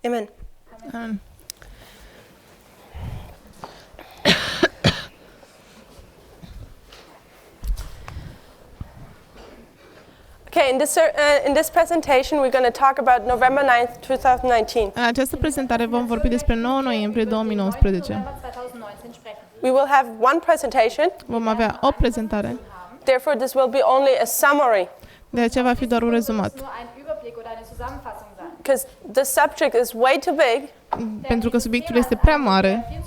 Amen. Amen. Okay, in this presentation we're going to talk about November 9th, 2019. În această prezentare vom vorbi despre 9 noiembrie 2019. We will have one presentation, Vom avea o prezentare, therefore this will be only a summary, de aceea va fi doar un rezumat. because the subject is way too big. Pentru că subiectul este prea mare,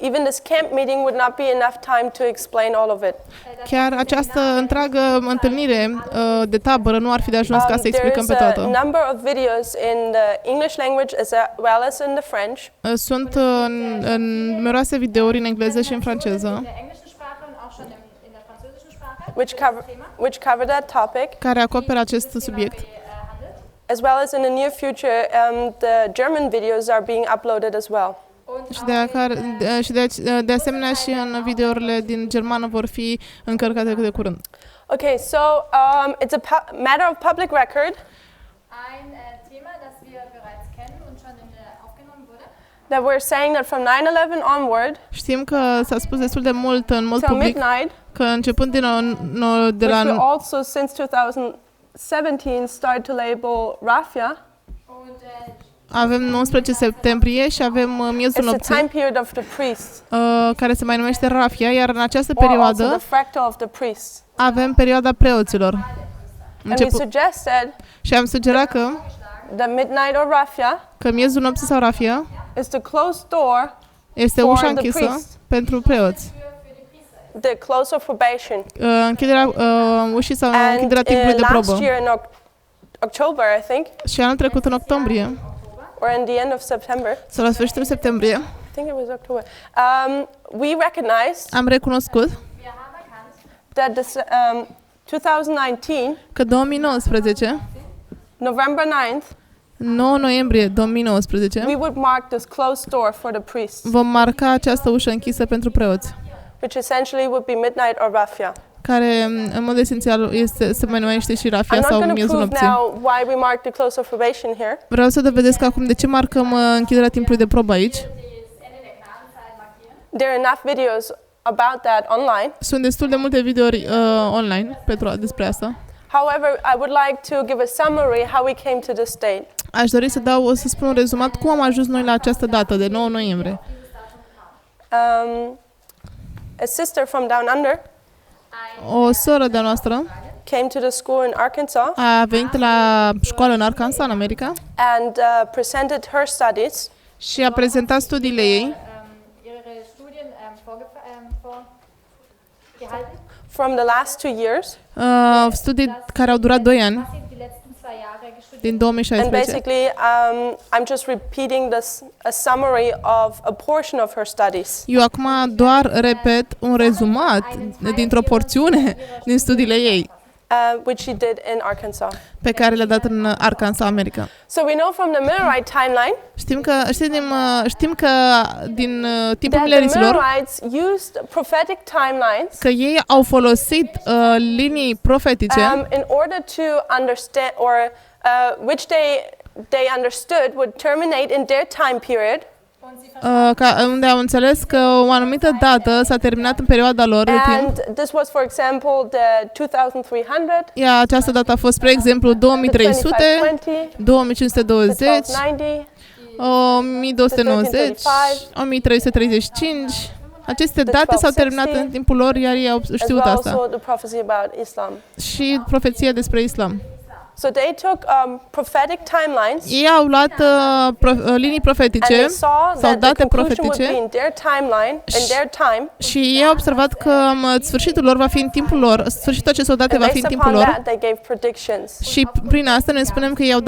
Even this camp meeting would not be enough time to explain all of it. chiar această întreagă întâlnire de tabără nu ar fi de ajuns ca să explicăm pe There's a toată. number of videos in the English language as well as in the French, Sunt numeroase videouri în engleză și în franceză which cover that topic, care acoperă acest subiect. as well as in the near future the German videos are being uploaded as well. Și de asemenea și în videourile din germană vor fi încărcate cât de curând. Okay, so it's a matter of public record Ein Thema, das wir bereits kennen und schon aufgenommen wurde. that we're saying that from 9/11 onward Știm că s-a spus destul de mult în mod till public midnight, că începând de which we la also since 2017 started to label Rafia. Und avem 11 septembrie și avem miezul It's the time nopții, period of the priests, care se mai numește Rafia, iar în această or also perioadă the fractal of the priests. avem perioada preoților. And we suggested Și am sugerat that midnight or Rafia că miezul nopții sau Rafia is the closed door, este For ușa the închisă priest. pentru preoți. the close of probation. Închiderea ușii sau And închiderea timpului de last probă. year in October, I think, Și anul trecut în octombrie, or in the end of September, sau la sfârșitul septembrie, I think it was October, we recognized am recunoscut that this 2019, că 2019, November 9th, 9 noiembrie 2019, we would mark this closed door for the priests, vom marca această ușă închisă pentru preoți, which essentially would be midnight or Rafia. care în mod esențial se mai numește și I'm Rafia not sau going to miezul prove nopții. now why we mark the close of probation here, Vreau să dovedesc acum de ce marcăm închiderea timpului de probă aici. das Ende der Gnadenzeit markieren. there are enough videos about that online. Sunt destul de multe videouri online despre asta. However, I would like to give a summary how we came to this date. Aș dori să spun un rezumat cum am ajuns noi la această dată de 9 noiembrie. A sister from Down Under O soră de-a noastră came to the school in Arkansas a venit la școală în Arkansas, în America, and presented her studies și a prezentat studiile ei Ihre Studien vorgehalten. from the last 2 years, studii care au durat 2 ani, Was sie die letzten 2 Jahre gestudiert din and 2016. basically I'm just repeating a summary of a portion of her studies. Eu acum doar repet un rezumat dintr-o porțiune din studiile ei, Which she did in Arkansas. pe care le-a dat în Arkansas, America. So we know from the Millerite timeline Știm că din timpul that the Milleriților Millerites used prophetic timelines că ei au folosit linii profetice in order to understand, or which they understood would terminate in their time period, unde au înțeles că o anumită dată s-a terminat în perioada lor de timp. and this was, for example, the 2300, Iar această dată a fost, spre exemplu, the 2300, 2520, 2520, the 1290, 1290, 1335. Aceste date s-au terminat în timpul lor, iar ei au as știut well asta. also the prophecy about Islam. Și profeția despre islam. So they took prophetic timelines Ei au luat linii and profetice they saw sau that the date conclusion would be profetice in their timeline, in their time, și ei au observat că sfârșitul lor va fi în timpul lor, sfârșitul acestor date and va fi în based timpul upon lor. that they gave predictions. Și prin asta noi spunem că ei au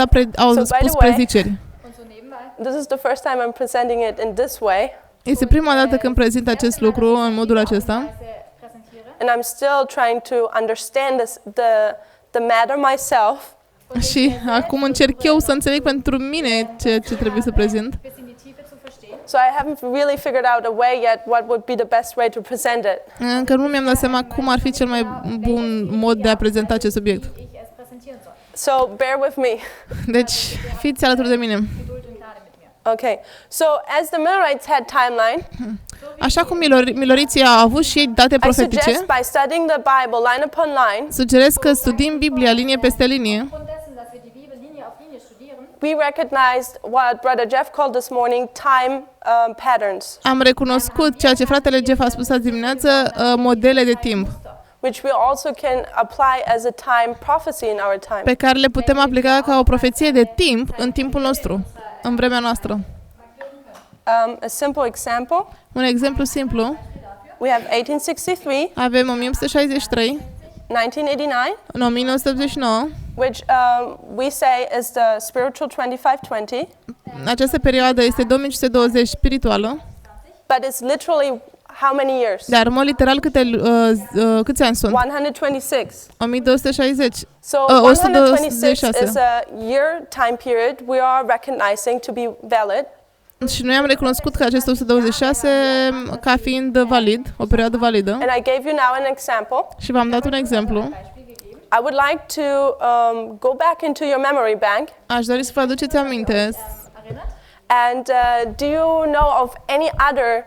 So, by spus the way, preziceri. und so nebenbei. This is the first time I'm presenting it in this way, Este prima dată când prezint acest lucru în modul acesta Präsentiere. and I'm still trying to understand the matter myself. și acum încerc eu să înțeleg pentru mine ce trebuie să prezint. Bis in die Tiefe zu verstehen. So I haven't really figured out a way yet what would be the best way to present it. Încă nu mi-am dat seama cum ar fi cel mai bun mod de a prezenta acest subiect. Ich es präsentieren soll. So bear with me. Deci, fiți alături de mine. Geduld und Gnade mit mir. Okay, so as the Millerites had timeline, Așa cum miloriții au avut și ei date I profetice, suggest by studying the Bible line upon line, sugerez că studiem Biblia linie peste linie. Aufgrund dessen, dass wir die Bibel Linie auf Linie studieren, we recognized what Brother Jeff called this morning time patterns, Am recunoscut ceea ce fratele Jeff a spus azi dimineață, modele de timp, which we also can apply as a time prophecy in our time. pe care le putem aplica ca o profeție de timp în timpul nostru, în vremea noastră. A simple example, Un exemplu simplu, we have 1863, avem 1863, 1989, în 1989, which we say is the spiritual 2520, această perioadă este 2520 spirituală, but it's literally how many years? dar în mod literal câți ani sunt? 126. 1260. So 126 126 is a year time period we are recognizing to be valid. Și noi am recunoscut că acest 126 ca fiind valid, o perioadă validă. And I gave you now an example. Și v-am dat un exemplu. I would like to go back into your memory bank. Aș dori să vă aduceți aminte. erinnert? And do you know of any other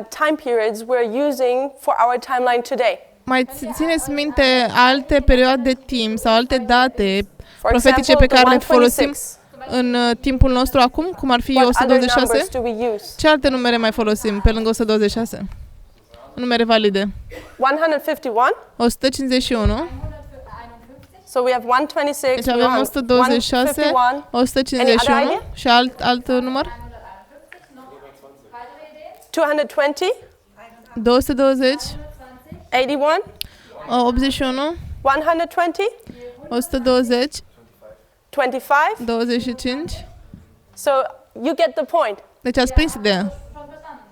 time periods we're using for our timeline today? Mai țineți minte alte perioade de timp sau alte date For profetice example, pe care le the folosim 126. în timpul nostru acum, cum ar fi What other 126? numbers do we use? Ce alte numere mai folosim pe lângă 126? Numere valide. 151. 151. So we have 126, Deci avem 126, 151. 151 Any other și alt număr? 220, 220, 81, 81, 120, 120, 25. 25. So you get the point. Deci ați prins ideea.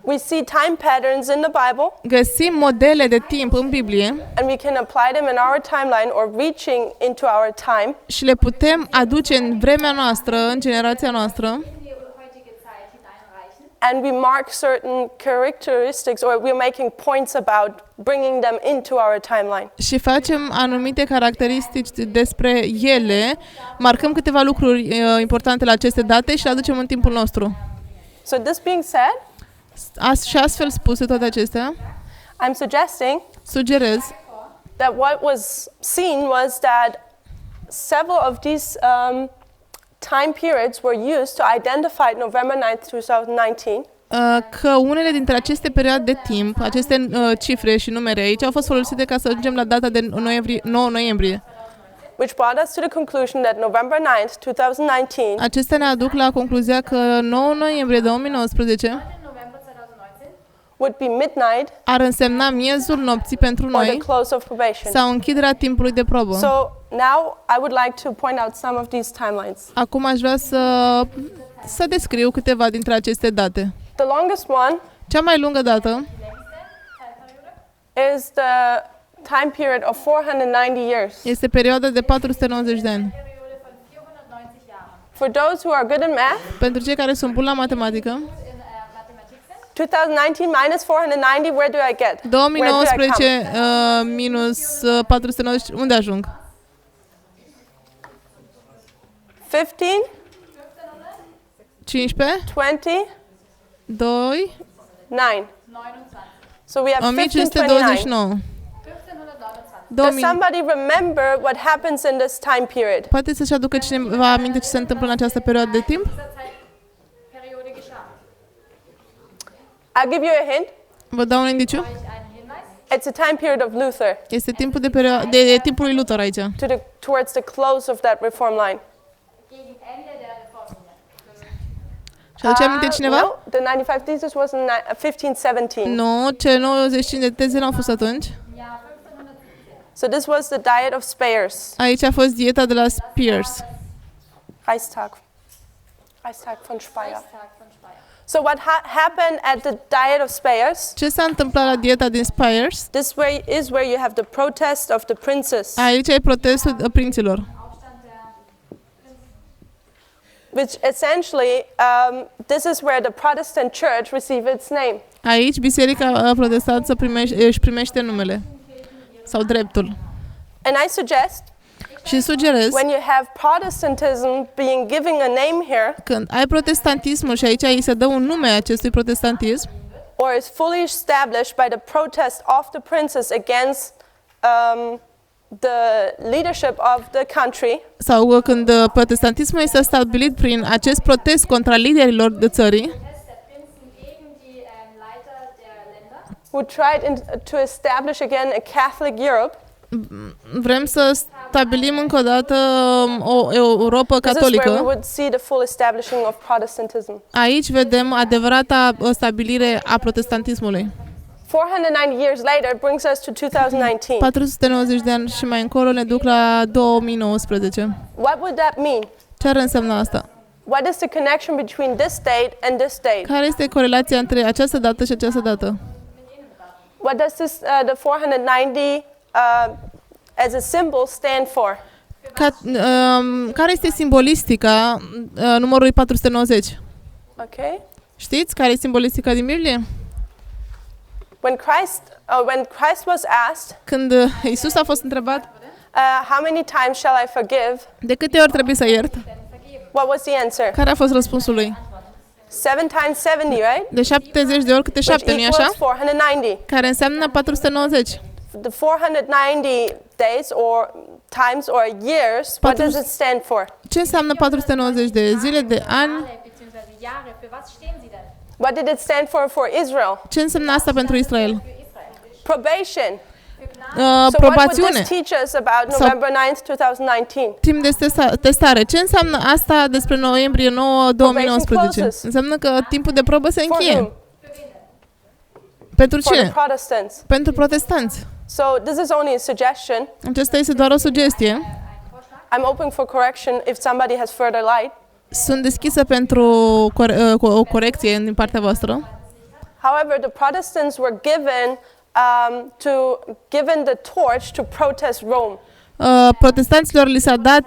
We see time patterns in the Bible, Găsim modele de timp în Biblie and we can apply them in our timeline or reaching into our time. și le putem aduce în vremea noastră, în generația noastră, In die heutige Zeit hineinreichen. And we mark certain characteristics, or we're making points about bringing them into our timeline. și facem anumite caracteristici despre ele, marcăm câteva lucruri importante la aceste date și le aducem în timpul nostru. So this being said, Și astfel spuse toate acestea, I'm suggesting sugerez that what was seen was that several of these time periods were used to identify November 9th, 2019, că unele dintre aceste perioade de timp, aceste cifre și numere aici, au fost folosite ca să ajungem la data de 9 noiembrie. which brought us to the conclusion that November 9th, 2019 Acestea ne aduc la concluzia că 9 noiembrie 2019 9. November 2019 would be midnight ar însemna miezul nopții pentru or the noi close of probation. sau închiderea timpului de probă. So now I would like to point out some of these timelines. Acum aș vrea să descriu câteva dintre aceste date. The longest one Cea mai lungă dată is the time period of 490 years. este perioada de 490 de ani. Periode von 490 Jahren. For those who are good in math, Pentru cei care sunt buni la matematică, In Mathematik sind 2019 minus 490, where do I get? Where do I 2019 come? minus 490, unde ajung? 15, 15, 20, 2, 9. 29. So we have 1529. 1529. 1529. Does 2000. somebody remember what happens in this time period? Poate să-și aducă cineva aminte ce se întâmplă în această perioadă de timp? Dieser Zeitperiode geschah. I'll give you a hint. Vă dau un indiciu? Euch einen Hinweis. It's a time period of Luther, Este timpul de timpul lui Luther aici. towards the close of that reform line. Gegen Ende der Reformlinie. Și aduce aminte cineva? No, the 95 thesis was in 1517. Nu, cele 95 de teze n-au fost atunci. Im Jahr 1517. So this was the diet of Spears. Aici a fost dieta de la Spears. Reichstag von Speyer. Reichstag von Speyer. So what happened at the diet of Spears? Ce s-a întâmplat la dieta din Spears? This is where you have the protest of the princes, Aici e protestul prinților. Aufstand der which essentially this is where the Protestant church received its name. Aici biserica protestantă își primește numele sau dreptul. And I suggest Și sugerez, when you have Protestantism being giving a name here, când ai protestantismul și aici îi se dă un nume acestui protestantism, or is fully established by the protest of the princes against the leadership of the country, sau când protestantismul este stabilit prin acest protest contra liderilor de țării, Protest der Prinzen gegen die Leiter der Länder. who tried to establish again a Catholic Europe. vrem să stabilim încă o dată o Europa This is where we catolică. would see the full establishing of Protestantism. Aici vedem adevărata stabilire a protestantismului. 490 years later brings us to 2019. 490 de ani și mai încolo ne duc la 2019. What would that mean? Ce ar însemna asta? What is the connection between this date and this date? Care este corelația între această dată și această dată? What does this the 490 as a symbol stand for? Care este simbolistica numărului 490? Okay. Știți care e simbolistica din Biblie? When Christ was asked, Când Isus a fost întrebat how many times shall I forgive? de câte ori trebuie să iert, What was the answer? care a fost răspunsul lui? 7 times 70, right? De 70 de ori câte Which 7, nu-i așa? equals 490. Care înseamnă 490. The 490 days or times or years, what does it stand for? Ce înseamnă 490 de zile, de ani? Beziehungsweise Jahre, für was stehen sie denn? What did it stand for Israel? Ce înseamnă asta pentru Israel? Für Israel. Probation. So what would Probațiune. this teach us about November 9th, 2019? Timp de testare. Ce înseamnă asta despre noiembrie 9, 2019? closes. Înseamnă că timpul de probă se For încheie. whom? Pentru For the cine? Protestants. Pentru protestanți. So this is only a suggestion. Aceasta este doar o sugestie. I'm open for correction if somebody has further light. Sunt deschisă pentru o corecție din partea voastră. However, the Protestants were given the torch to protest Rome. Protestanților li s-a dat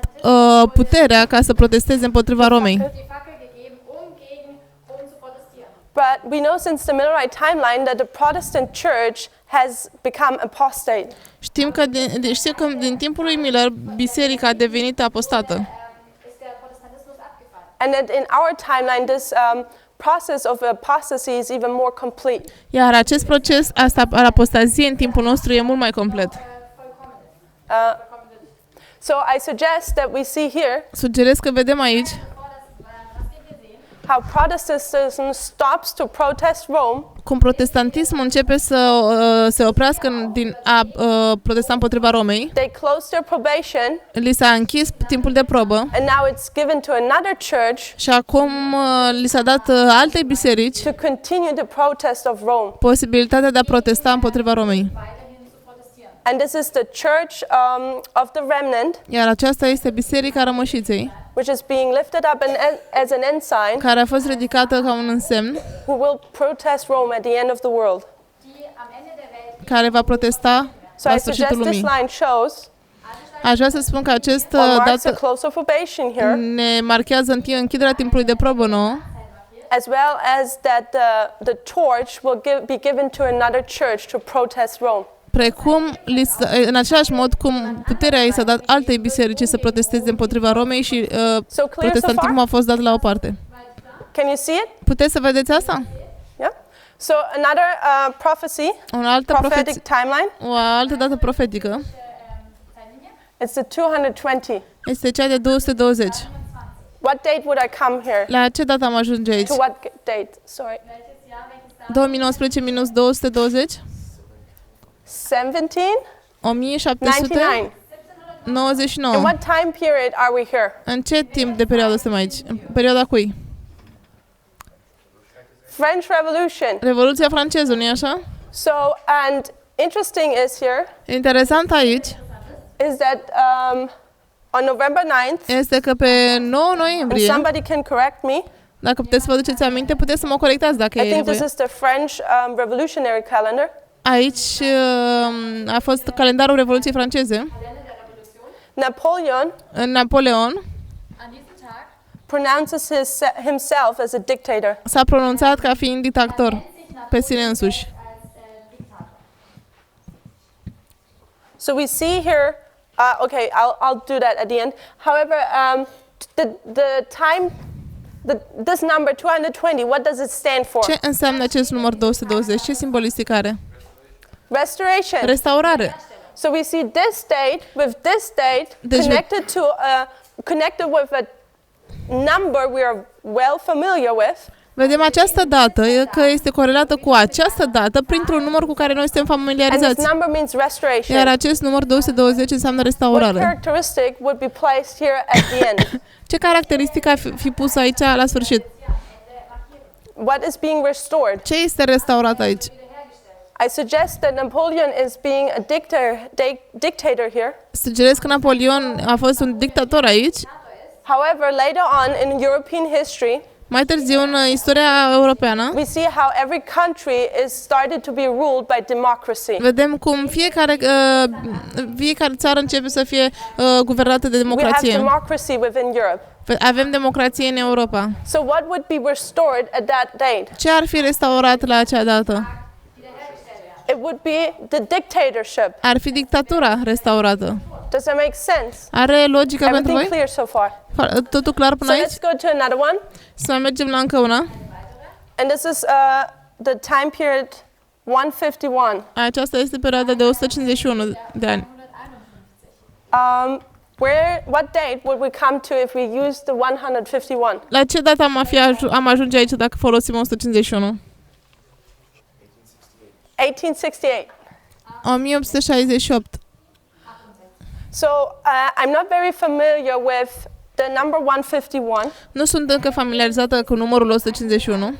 puterea ca să protesteze împotriva Romei. Die Fackel gegeben, gegen Rom zu protestieren. But we know since the Millerite timeline that the Protestant church has become apostate. Știm că din timpul lui Miller, biserica a devenit apostată. Ist der Protestantismus abgefallen. And that in our timeline, this process of apostasy is even more complete. Iar acest proces al apostaziei în timpul nostru e mult mai complet. So I suggest that we see here Sugerez că vedem aici how Protestantism stops to protest Rome cum protestantismul începe să se oprească din a protesta împotriva Romei. they closed their probation, Li s-a închis timpul de probă and now it's given to another church și acum li s-a dat altei biserici to continue the protest of Rome. posibilitatea de a protesta împotriva Romei. Weiterhin zu protestieren. And this is the church of the remnant, Iar aceasta este biserica rămășiței, which is being lifted up as an ensign, care a fost ridicată ca un însemn, who will protest Rome at the end of the world. Die am Ende der Welt care va protesta So la I sfârșitul suggest this lumii. line shows Aș vrea să spun că acest or marks a dată close of probation here, ne marchează închiderea timpului de probă nouă, as well as that the torch will be given to another church to protest Rome. precum în același mod cum puterea i s-a dat altei biserici să protesteze împotriva Romei și So clear so protestantismul far? a fost dat la o parte. Can you see it? Puteți să vedeți asta? Yeah. So another prophecy, O altă, prophetic timeline. o altă dată profetică It's the 220. este cea de 220. What date would I come here? La ce dată am ajunge aici? To what date? Sorry. welches Jahr, welches Datum? 2019 minus 220? 1799. 1799. In what time period are we here? În ce timp de perioadă suntem aici? În perioada cui? French Revolution. Revoluția franceză, nu-i așa? So, and interesting is here Interesant aici is that on November 9th, este că pe 9 and noiembrie, somebody can correct me, dacă puteți să vă duceți aminte, puteți să mă corectați dacă I e think this nevoie. is the French revolutionary calendar. Aici a fost calendarul Revoluției franceze. Napoleon An diesem Tag pronounces himself as a dictator. s-a pronunțat ca fiind dictator pe sine însuși. als Diktator. So we see here Okay, I'll do that at the end. However, this number 220, what does it stand for? Ce înseamnă acest număr 220? Ce simbolistic are? Restoration. Restaurare. So we see this date with this date Deci connected with a number we are well familiar with. vedem această dată că este corelată cu această dată printr-un număr cu care noi suntem And this familiarizați. number means restoration. Iar acest număr 220 înseamnă What restaurare. characteristic would be placed here at the end? Ce caracteristică ar fi pusă aici la sfârșit? What is being restored? Ce este restaurat aici? I suggest that Napoleon is being a dictator here. Sugerez că Napoleon a fost un dictator aici. However, later on in European history, Mai târziu, în istoria europeană, we see how every country is started to be ruled by democracy. vedem cum fiecare țară începe să fie guvernată de We have democrație. democracy within Europe. Avem democrație în Europa. So what would be restored at that date? Ce ar fi restaurat la acea dată? It would be the dictatorship. Ar fi dictatura restaurată. Does that make sense? Are logică pentru Everything voi? clear so far? Totul clar până So aici? let's go to another one. Să mai mergem la încă una. And this is the time period 151. Aceasta este perioada de 151 de ani. What date would we come to if we use the 151? La ce dată am ajunge aici dacă folosim 151? 1868. 1868. So I'm not very familiar with the number 151. Nu sunt încă familiarizată cu numărul 151. Nicht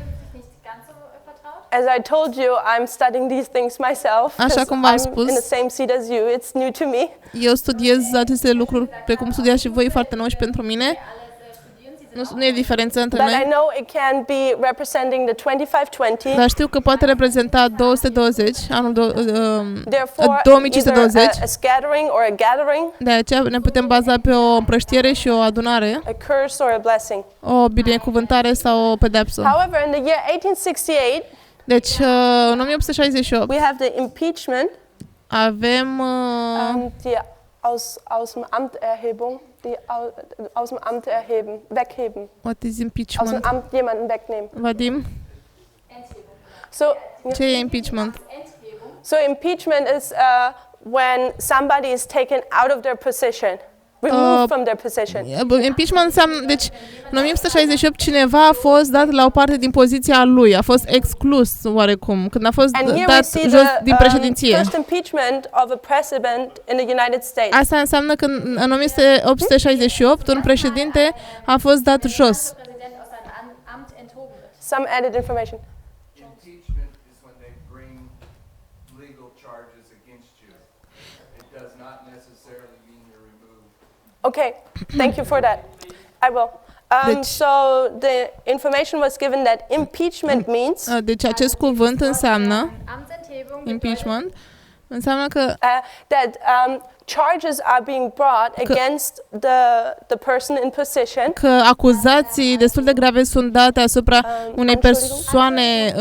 ganz so vertraut. As I told you, I'm studying these things myself. Așa 'Cause cum v-am I'm spus. in the same seat as you. It's new to me. Eu studiez aceste lucruri precum studiați și voi, foarte nou și pentru mine. Nu e diferență între But I noi. know it can be representing the 2520. Dar știu că poate reprezenta 220, anul Therefore, 2520. either a scattering or a gathering, De aceea ne putem baza pe o împrăștiere și o adunare, a curse or a blessing. o binecuvântare sau o pedepsă. However, in the year 1868, Deci, în 1868 we have the impeachment, avem die aus dem Amt Erhebung, die aus dem Amt erheben, wegheben, what is aus dem impeachment. Amt jemanden wegnehmen. Vadim, So, ce e impeachment? so impeachment is when somebody is taken out of their position, removed from their position. Impeachment înseamnă, deci, în 1868 cineva a fost dat la o parte din poziția lui, a fost exclus oarecum, când a fost And here we dat see jos the din președinție. first impeachment of a president in the United States. Asta înseamnă că în 1868 un președinte a fost dat jos. Präsident aus seinem Amt enthoben wird. Some added information. Impeachment is when they bring legal charges against you. It does not necessarily mean you're removed. Okay, thank you for that. I will. So the information was given that impeachment means Deci acest cuvânt înseamnă, Amtsenthebung impeachment, înseamnă că that charges are being brought against the person in position. acuzații destul de grave sunt date asupra unei persoane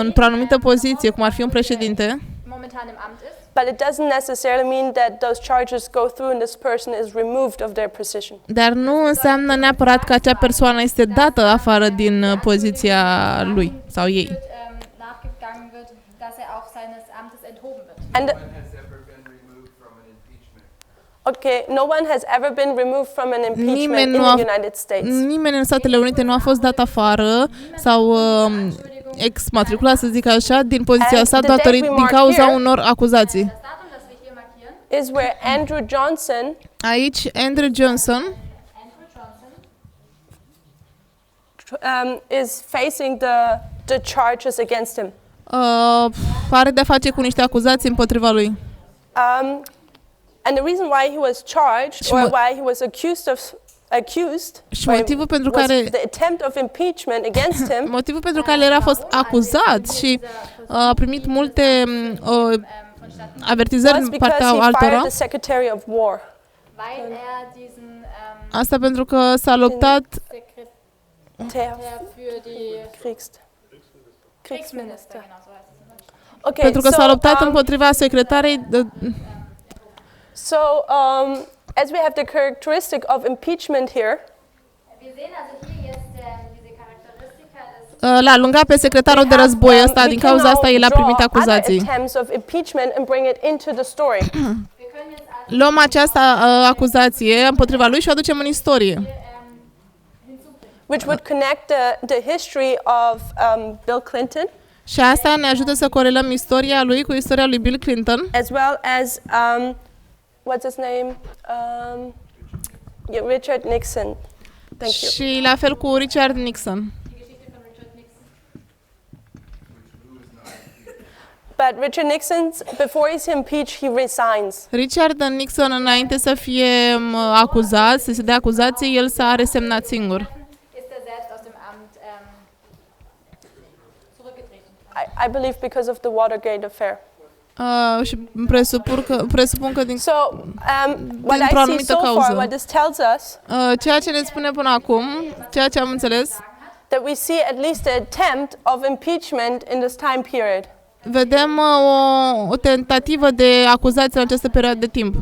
într-o anumită poziție, cum ar fi un președinte, momentan im Amt ist. But it doesn't necessarily mean that those charges go through and this person is removed of their position. dar nu înseamnă neapărat că acea persoană este dată afară din poziția lui sau ei. Nachgegangen wird, dass auch seines Amtes enthoben wird. And No one has ever been removed from an impeachment. okay, no one has ever been removed from an impeachment in the United States. Nimeni în Statele Unite nu a fost dat afară sau exmatriculat, să zic așa, din poziția sa din cauza unor acuzații. Das Datum, das wir hier markieren, Is where Andrew Johnson Aici, Andrew Johnson is facing the charges against him. are de-a face cu niște acuzații împotriva lui. And the reason why he was charged or why he was accused Și motivul pentru was care the attempt of impeachment against him motivul pentru care el a fost acuzat și a primit multe avertizări was din because partea he fired altora. the Secretary of War. weil diesen Asta pentru că s-a luptat Sekretär für die Kriegsminister. Kriegsminister, genau so heißt es. Okay, pentru că so, s-a luptat împotriva secretarei So, as we have the characteristic of impeachment here, Wir sehen also hier jetzt diese Charakteristika des L-a alungat pe secretarul de război ăsta, din cauza asta el a primit acuzații. attempts of impeachment and bring it into the story. Wir können jetzt also Luăm această acuzație împotriva lui și o aducem în istorie. hinzubringen. Which would connect the history of Bill Clinton, Și asta ne ajută să corelăm istoria lui cu istoria lui Bill Clinton as well as what's his name, Richard Nixon. Thank you. și la fel cu Richard Nixon. Die Geschichte von Richard Nixon. But Richard Nixon, before he's impeached, he resigns. Richard Nixon, înainte să fie acuzat, să se dea acuzații, el s-a resemnat singur. Ist er selbst aus dem Amt zurückgetreten. I believe because of the Watergate affair. Și presupun că din So, what Dintr-o I see anumită so far, cauză. what this tells us, ceea ce ne spune până acum, ceea ce am înțeles, that we see at least an attempt of impeachment in this time period. vedem o tentativă de acuzație în această perioadă de timp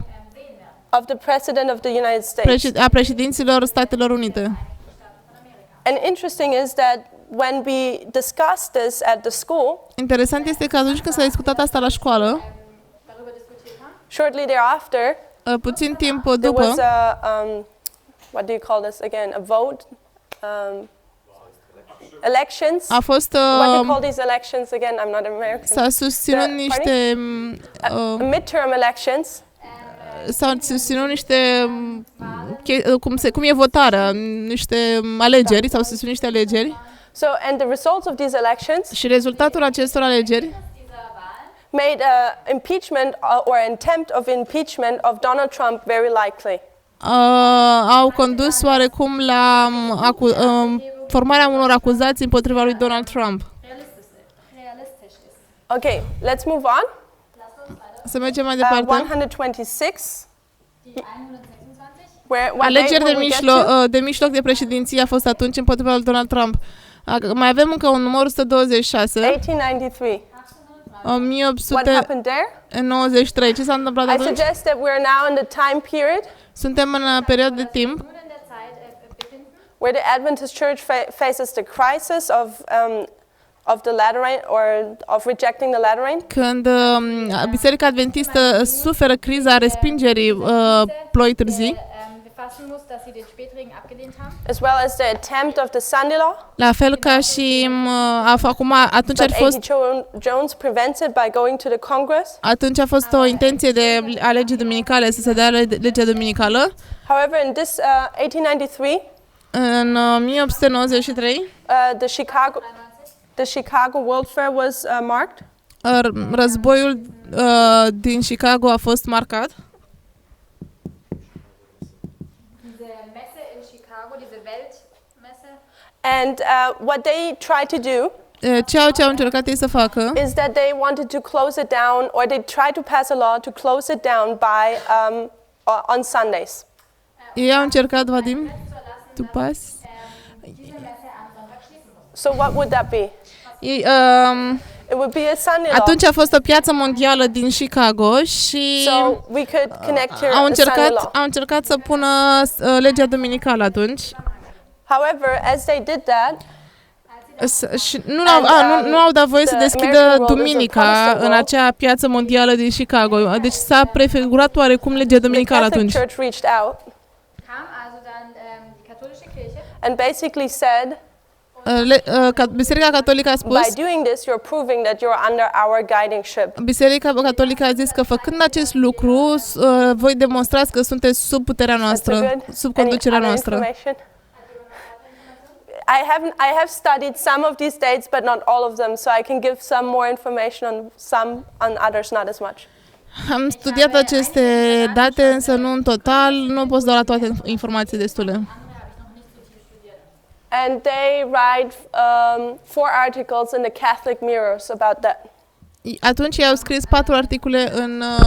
Of the President of the United States. a președinților Statelor Unite. And interesting is that when we discussed this at the school, Interesant este că atunci când s-a discutat asta la școală, Darüber diskutiert haben. shortly thereafter, puțin timp there după, was a, what do you call this again, a vote? Elections. a fost, What do you call these elections again? I'm not American. s-a susținut niște, Midterm elections. s-au susținut niște, cum e votarea, niște alegeri, s-au susținut niște alegeri So, and the results of these elections și rezultatul acestor alegeri Dieser Wahl made impeachment or attempt of impeachment of Donald Trump very likely. au condus oarecum la formarea unor acuzații împotriva lui Donald Trump. realistisch ist. Okay, let's move on. Lasst uns weiter. Să mergem mai departe. 126, Die 126. where what date Alegeri will we get to? de mijloc de președinție a fost atunci împotriva lui Donald Trump. Mai avem încă un număr 126, 1893. 1893. What happened there? Ce s-a întâmplat I atunci? suggest that we're now in the time period Suntem în perioadă de timp Nun in der Zeit befinden, where the Adventist Church faces the crisis of the latter rain or of rejecting the latter rain, când Biserica Adventistă suferă criza respingerii ploi târzii, befassen muss, dass sie den Spätregen abgelehnt haben. as well as the attempt of the Sunday law la fel ca și atunci that ar fost Jones prevented by going to the Congress. Atunci a fost o intenție de a legii duminicale, să se dea legea duminicală. However, in this 1893, În 1893, the Chicago World Fair was marked. războiul din Chicago a fost marcat. Diese Messe in Chicago, diese Weltmesse, And what they tried to do Ceea ce au încercat ei să facă is that they wanted to close it down, or they tried to pass a law to close it down by on Sundays. ei au încercat, Vadim, tu pas? diese Messe am Sonntag schließen muss. So what would that be? Ei, It would be a Sunday law. atunci a fost o piață mondială din Chicago și So we could connect here au a Sunday law. încercat să pună legea duminicală atunci. However, as they did that, Și nu au dat voie să deschidă duminica în acea piață mondială din Chicago. Deci s-a prefigurat oarecum legea the duminicală Catholic atunci. Church reached out Kam also dann die katholische Kirche and basically said, Biserica Catolică a spus, by doing this, you're proving that you're under our guiding ship. Biserica Catolică a zis că făcând acest lucru, voi demonstrați că sunteți sub puterea That's noastră, good. sub Any conducerea other noastră. information? I have studied some of these dates, but not all of them, so I can give some more information on some, on others not as much. Am studiat aceste date, însă nu în total, nu pot să dau la toate informații destule. And they write 4 articles in the Catholic Mirrors about that. Atunci ei au scris 4 articole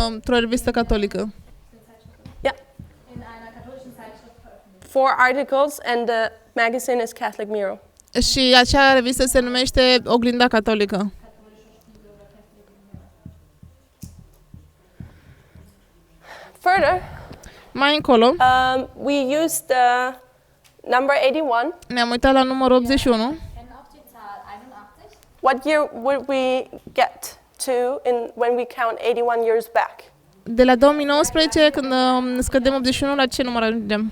într-o revistă catolică. Yeah, in einer katholischen Zeitschrift veröffentlicht. 4 articles, and the magazine is Catholic Mirror. Și acea revistă se numește Oglinda Catolică. Further, Mai încolo, we used the number 81. ne-am uitat la numărul 81. kennen auch die Zahl 81. What year would we get to when we count 81 years back? De la 2019, când scădem 81, la ce număr ajungem?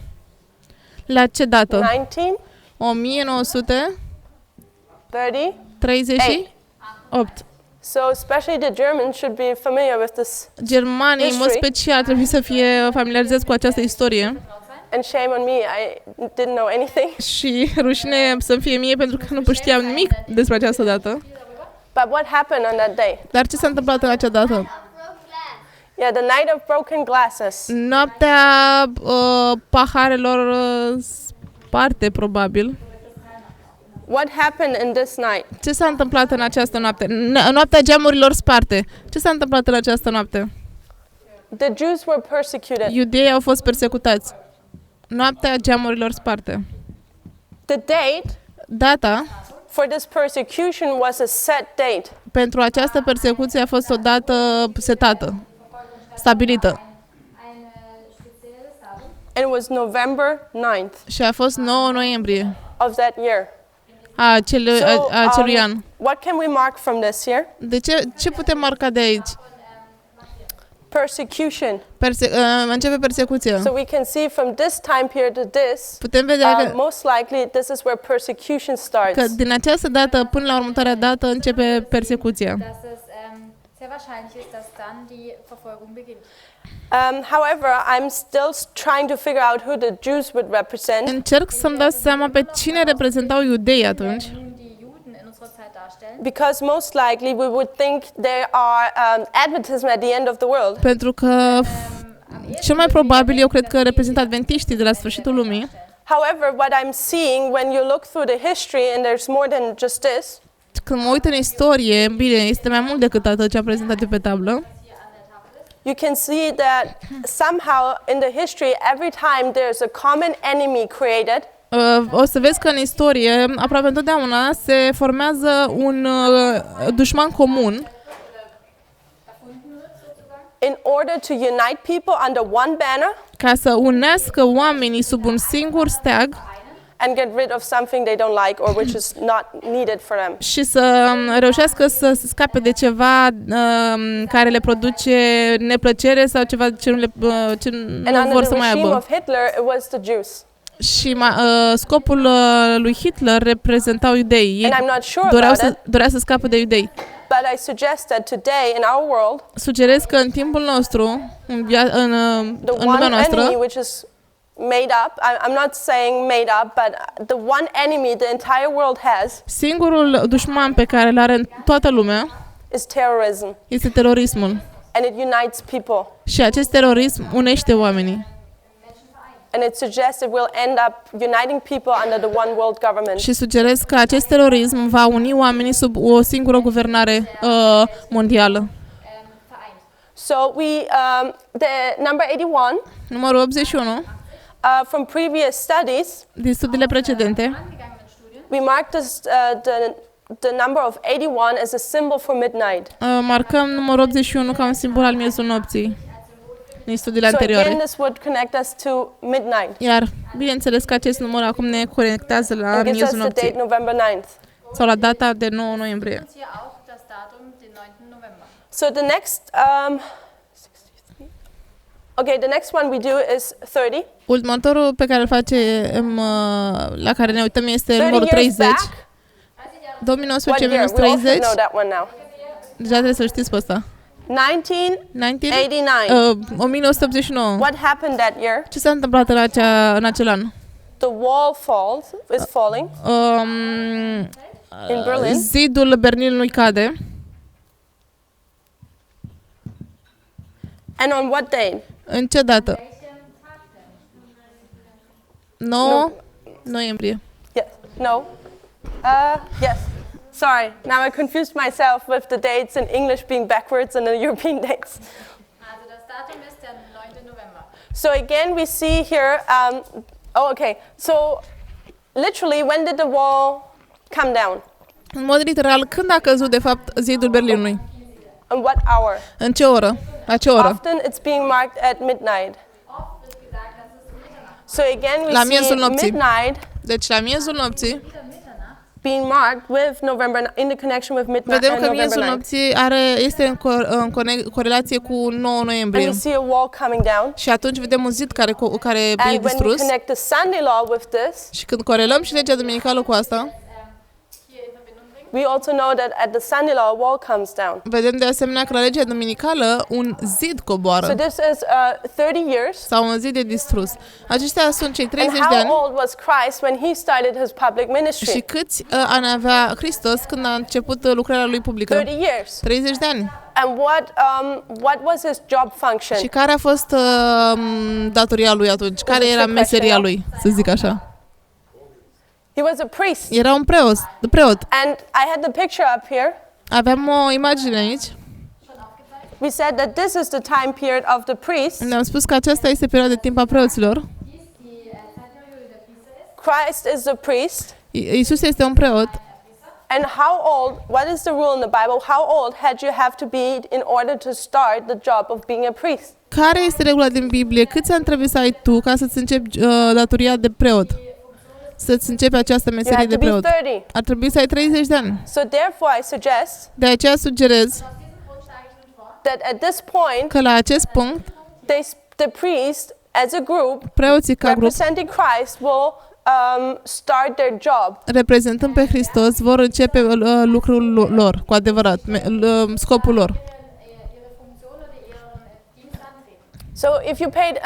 La ce dată? 19, 1938. 30. So especially the Germans should be familiar with this. Germanii, în mod History. special, trebuie să fie familiarizați cu această istorie. And shame on me, I didn't know anything. Și rușine să-mi fie mie pentru că nu știam nimic despre această dată. But what happened on that day? Dar ce s-a întâmplat în acea dată? Yeah, the night of broken glasses. Noaptea paharelor sparte, probabil. What happened in this night? Ce s-a întâmplat în această noapte? Noaptea geamurilor sparte. Ce s-a întâmplat în această noapte? The Jews were persecuted. Iudeii au fost persecutați. Noaptea geamurilor sparte. The date Data for this persecution was a set date. pentru această persecuție a fost o dată setată, stabilită. Ein spezielles Datum. And it was November 9th Și a fost 9 noiembrie of that year. a acelui an. What can we mark from this here? De ce putem marca de aici? Persecution. Începe persecuția. So we can see from this time period to this, Putem vedea că, most likely this is where persecution că starts. din această dată până la următoarea dată începe persecuția. Dass es sehr wahrscheinlich ist, dass dann die Verfolgung beginnt. However, I'm still trying to figure out who the Jews would represent. Încerc să-mi dau seama pe cine reprezentau iudeii atunci. Nun die Juden in unserer Zeit darstellen. Because most likely we would think they are Adventism at the end of the world. Pentru că cel mai probabil eu cred că reprezintă adventiștii de la sfârșitul lumii. However, what I'm seeing when you look through the history, and there's more than just this, Când mă uit în istorie, bine, este mai mult decât atât ce am prezentat eu pe tablă. you can see that somehow in the history, every time there's a common enemy created, O să vezi că în istorie, aproape întotdeauna, se formează un dușman comun in order to unite people under one banner ca să unească oamenii sub un singur steag and get rid of something they don't like or which is not needed for them. și să reușească să se scape de ceva care le produce neplăcere sau ceva ce nu, ce And nu under vor the să mai regime aibă. of Hitler, it was the Jews. Și scopul lui Hitler reprezentau iudeii. Ei And I'm not sure about it, dorea să scape de iudei. but I suggest that today in our world, Sugerez că în timpul nostru, în the lumea one noastră, enemy which is made up, I'm not saying made up, but the one enemy the entire world has singurul dușman pe care îl are în toată lumea is terrorism, este terorismul. and it unites people. Și acest terorism unește oamenii. And it suggests it will end up uniting people under the one world government. Și sugerez că acest terorism va uni oamenii sub o singură guvernare mondială. Vereint. So the number 81, Numărul 81, from previous studies, din studiile precedente, Angegangenen Studien we marked this, the number of 81 as a symbol for midnight. marcăm numărul 81 ca un simbol al miezul nopții din studiile So again, anterioare. this would connect us to midnight. Iar, bineînțeles că acest număr acum ne conectează la And gives us miezul the date nopții November 9th. sau la data de 9 noiembrie. uns hier auch das Datum, den 9. November. So the next, okay, the next one we do is 30. Următorul pe care îl facem, la care ne uităm este 30 numărul years 30. back. 2019 What year? minus We all 30. know that one now. Deja trebuie să știți pe ăsta. 1989. 1989. What happened that year? Ce s-a întâmplat în acel an? The wall is falling in Berlin. Zidul Berlinului cade. And on what day? În ce dată? 9 noiembrie. Yes. No. Yes. Sorry. Now I confused myself with the dates in English being backwards and the European dates. Also das Datum ist der 9. November. So again, we see here. Okay. So literally, when did the wall come down? În mod literal, când a căzut de fapt zidul Berlinului? On what hour? În ce oră? La ce oră? Often it's being marked at midnight. Oft wird gesagt, das ist um Mitternacht. So again, we La see miezul nopții. midnight Deci la miezul nopții Wieder Mitternacht. being marked with in the connection with midnight vedem and că November miezul 9th. nopții este în corelație cu 9 And noiembrie. we see a wall coming down. Și atunci vedem un zid care e And when we distrus. connect the Sunday law with this, Și când corelăm și legea duminicală cu asta, Hier in Verbindung bringen. we also know that at the Sunday law, a wall comes down. vedem de asemenea că la legea duminicală un zid So coboară this is 30 years. sau un zid de distrus. Aceștia sunt cei And 30 de how ani. old was Christ when he started his public Și ministry? câți ani avea Hristos când a început lucrarea lui publică? 30 years. 30 de ani. And what was his job function? Și care a fost datoria lui atunci? Care era meseria lui, să zic așa? He was a priest. Era un preot. And I had the picture up here. Aveam o imagine aici. We said that this is the time period of the priest. Ne-am spus că aceasta este perioada de timp a preoților. Dies die Zeitperiode der Priester ist. Christ is the priest. Iisus este un preot. And what is the rule in the Bible? How old had you have to be in order to start the job of being a priest? Care este regula din Biblie? Câți ani trebuie să ai tu ca să-ți începi datoria de preot? Să-ți începi această You meserie have de to be preot. 30. Ar trebui să ai 30 de ani. So therefore I suggest De aceea sugerez Aus diesem Grund schlage ich nun vor, that at this point, că la acest punct, the priest as a group preoții ca grup, representing Christ will start their job. reprezentând pe Hristos, vor începe lucrul lor, cu adevărat, scopul lor. ihre Funktion oder ihren Dienst antreten. So if you paid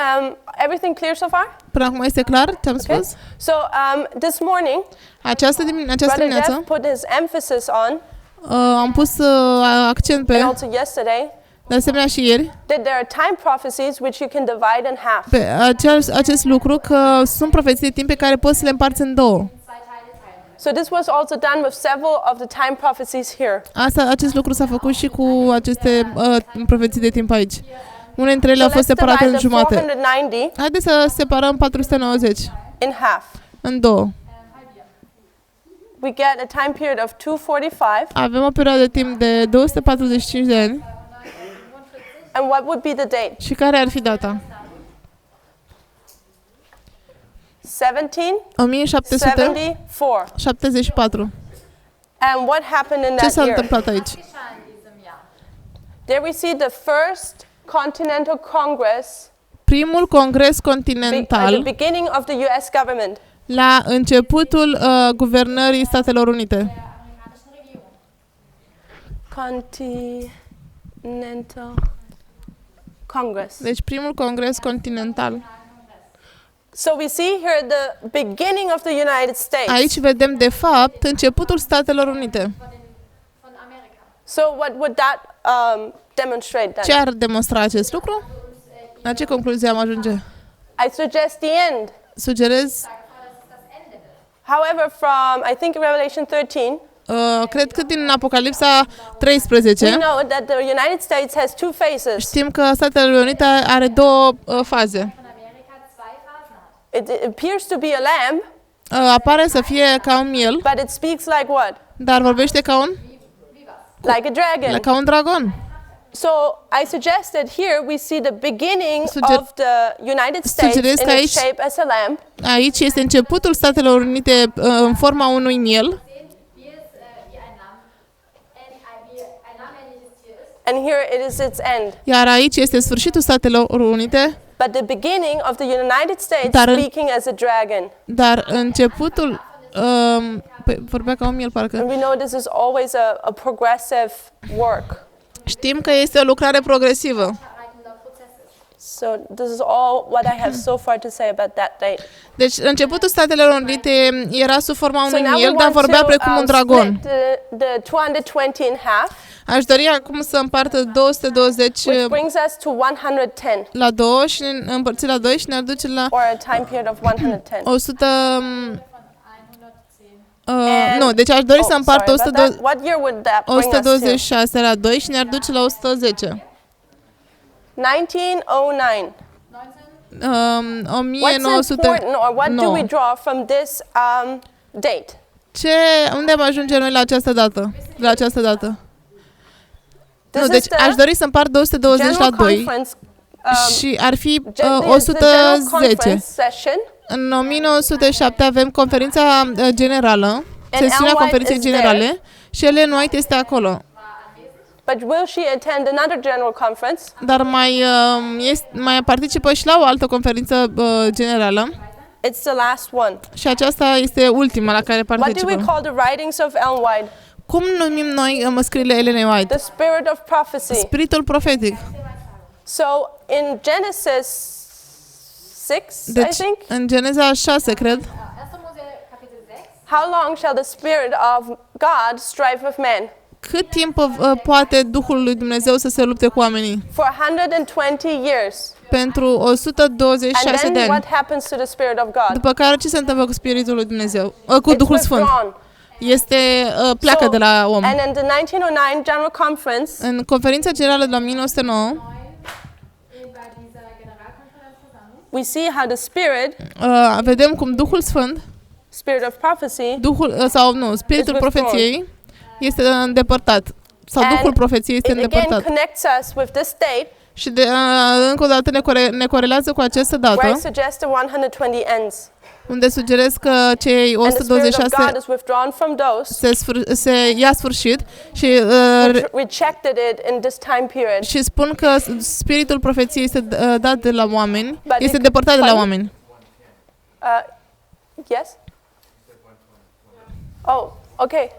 everything clear so far? Până acum este clar ce am Okay. spus? So this morning, Această Brother dimineață Jeff put his emphasis on, am pus accent and pe, also yesterday, de asemenea și ieri, that there are time prophecies which you can divide in half. pe acest lucru că sunt profeții de timp pe care poți să le împarți în două. Zwei Teile teilen. So this was also done with several of the time prophecies here. Acest lucru s-a făcut și cu aceste profeții de timp aici. Unele dintre ele So au fost let's separate divide în the jumate. 490 Haideți să separăm 490 in half. în două. We get a time period of 245. Avem o perioadă de timp de 245 de ani. And what would be the date? Și care ar fi data? 1774. 1774. And what happened in Ce that s-a year? întâmplat aici? Was geschah in diesem Jahr? There we see the first Continental Congress Primul congres at the continental beginning of the US government. la începutul guvernării Statelor Unite. Der amerikanischen Regierung. Continental Congress. Deci primul congres continental. So we see here the beginning of the United States. Aici vedem de fapt începutul Statelor Unite. Von Amerika. So what would that demonstrate Ce then? ar demonstra acest lucru? La ce concluzie am ajunge? I suggest the end. Sugerez, However, from I think Revelation 13, cred că din Apocalipsa we 13 know that the United States has two phases. știm că Statele Unite are două faze. Von Amerika zwei Phasen hat. It appears to be a lamb, Apare să fie ca un miel, but it speaks like what? dar vorbește ca un, Like a dragon. ca un dragon. So I suggest that here we see the beginning Suger- of the United States sugerez in că its aici- shape as a lamb, Aici este începutul Statelor Unite în forma unui miel Sehen, wie es wie ein Lamm, wie ein lammähnliches Tier ist. and here it is its end. iar aici este sfârșitul Statelor Unite, But the beginning of the United States Dar în- speaking as a dragon. dar începutul vorbea ca un miel parcă. And we know this is always a progressive work. Știm că este o lucrare progresivă. Reitender Prozess ist. So this is all what I have so far to say about that date. Deci începutul Statelor Unite era sub forma So unui now we miel, dar want vorbea to precum un dragon. split the 220 in half, Aș dori acum să împartă 220 which brings us to 110, la 2 și împărțit la 2 și ne-ar duce la or a time period of 110. 100. Von 110. Nu, deci aș dori să împart sorry about that. What year would that bring us to? 126 la 2 și ne-ar duce la 110. 1909. 19. What's important, or what do we 1909. draw from this date? Unde am ajunge noi la această dată? La această dată? This Nu, is deci the aș dori să împart 220 la General 2 Conference. și ar fi The General 110. Conference session. În 1907 avem conferința generală, sesiunea Ellen White conferinței is generale și Ellen White este acolo. But will she attend another general conference? Dar mai participă și la o altă conferință generală It's the last one. și aceasta este ultima la care What do we participă. call the writings of Ellen White? Cum numim noi scrierile Ellen White? The spirit of prophecy. Spiritul profetic. So in Genesis 6, I Deci, think, în Geneza 6, cred, 1. Mose Kapitel 6. how long shall the spirit of God strive with man? cât timp poate Duhul lui Dumnezeu să se lupte cu oamenii? For 120 years. Pentru And 126 de then ani. what happens to the spirit of God? După care ce se întâmplă cu Spiritul lui Dumnezeu? Cu It's Duhul Sfânt. withdrawn. Pleacă de la om. And in the 1909 General Conference, În conferința generală de la 1909, Bei dieser Generalkonferenzversammlung. we see how the spirit, vedem cum Duhul Sfânt, spirit of prophecy, Spiritul It's withdrawn. profeției este îndepărtat. Sau And Duhul profeției este it again îndepărtat. connects us with this date, Și încă o dată ne corelează cu această where I dată, suggest the 120 ends. unde sugerez că cei And the spirit of 126 God is withdrawn from those se ia sfârșit și, who rejected it in this time period. și spun că spiritul profeției este dat de la oameni, But este it- depărtat de la pardon? oameni. Yes? Oh, okay.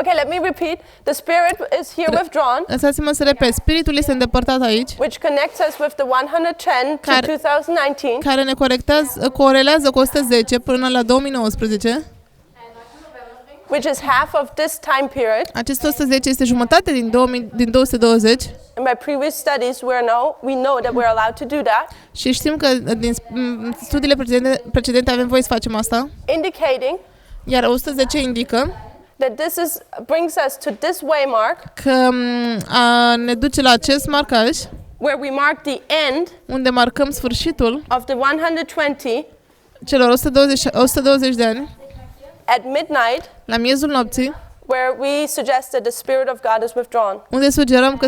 Okay, let me repeat. The spirit is here withdrawn, Lăsați-mă să repet, spiritul este îndepărtat aici, which connects us with the 110 to Care- 2019. care ne corelează cu 110 până la 2019. Which is half of this time period. Acest 110 este jumătate din 220 In my previous studies, we know that we're allowed to do that, și știm că din studiile precedente avem voie să facem asta, indicating iar 110 indică that brings us to this waymark, că ne duce la acest marcaj where we mark the end unde marcăm sfârșitul of the 120 celor 120 de ani, at midnight, la miezul nopții, where we suggest that the Spirit of God is withdrawn. unde sugerăm că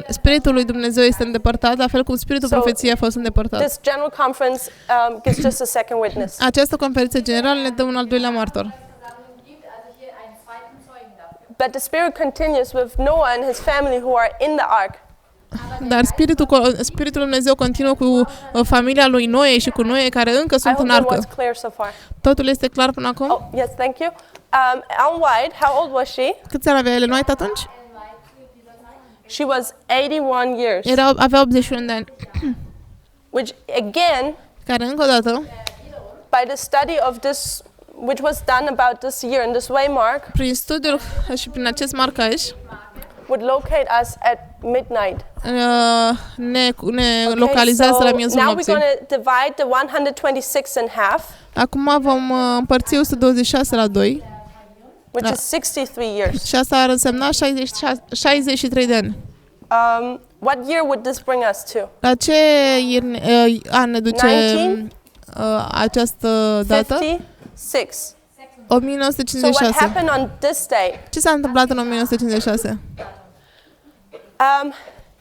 Spiritul lui Dumnezeu este îndepărtat, la fel cum Spiritul So, profeției a fost îndepărtat. This general conference gives just a second witness. Această conferință generală ne dă un al doilea martor. Gibt also hier einen zweiten Zeugen dafür. But the Spirit continues with Noah and his family who are in the ark. Dar Spiritul lui Dumnezeu continuă cu familia lui Noe și cu Noe care încă I sunt hope în that arcă. was clear so far. Totul este clar până acum? Oh, yes, thank you. Ellen White, how old was she? Câți ani avea Ellen White atunci? She was 81 years, Avea 81 de ani. which again, Care încă o dată, by the study of this, which was done about this year in this waymark, prin studiul și prin acest marcaj, would locate us at midnight. ne localizează la miezul now we're nopții. going to divide the 126 in half, Acum vom împărți 126 la 2 which is 63 years. și asta ar însemna 63 de ani. What year would this bring us to? La ce an ne duce 19? această dată? 56. So what 1956. happened on this day? Ce s-a întâmplat în 1956?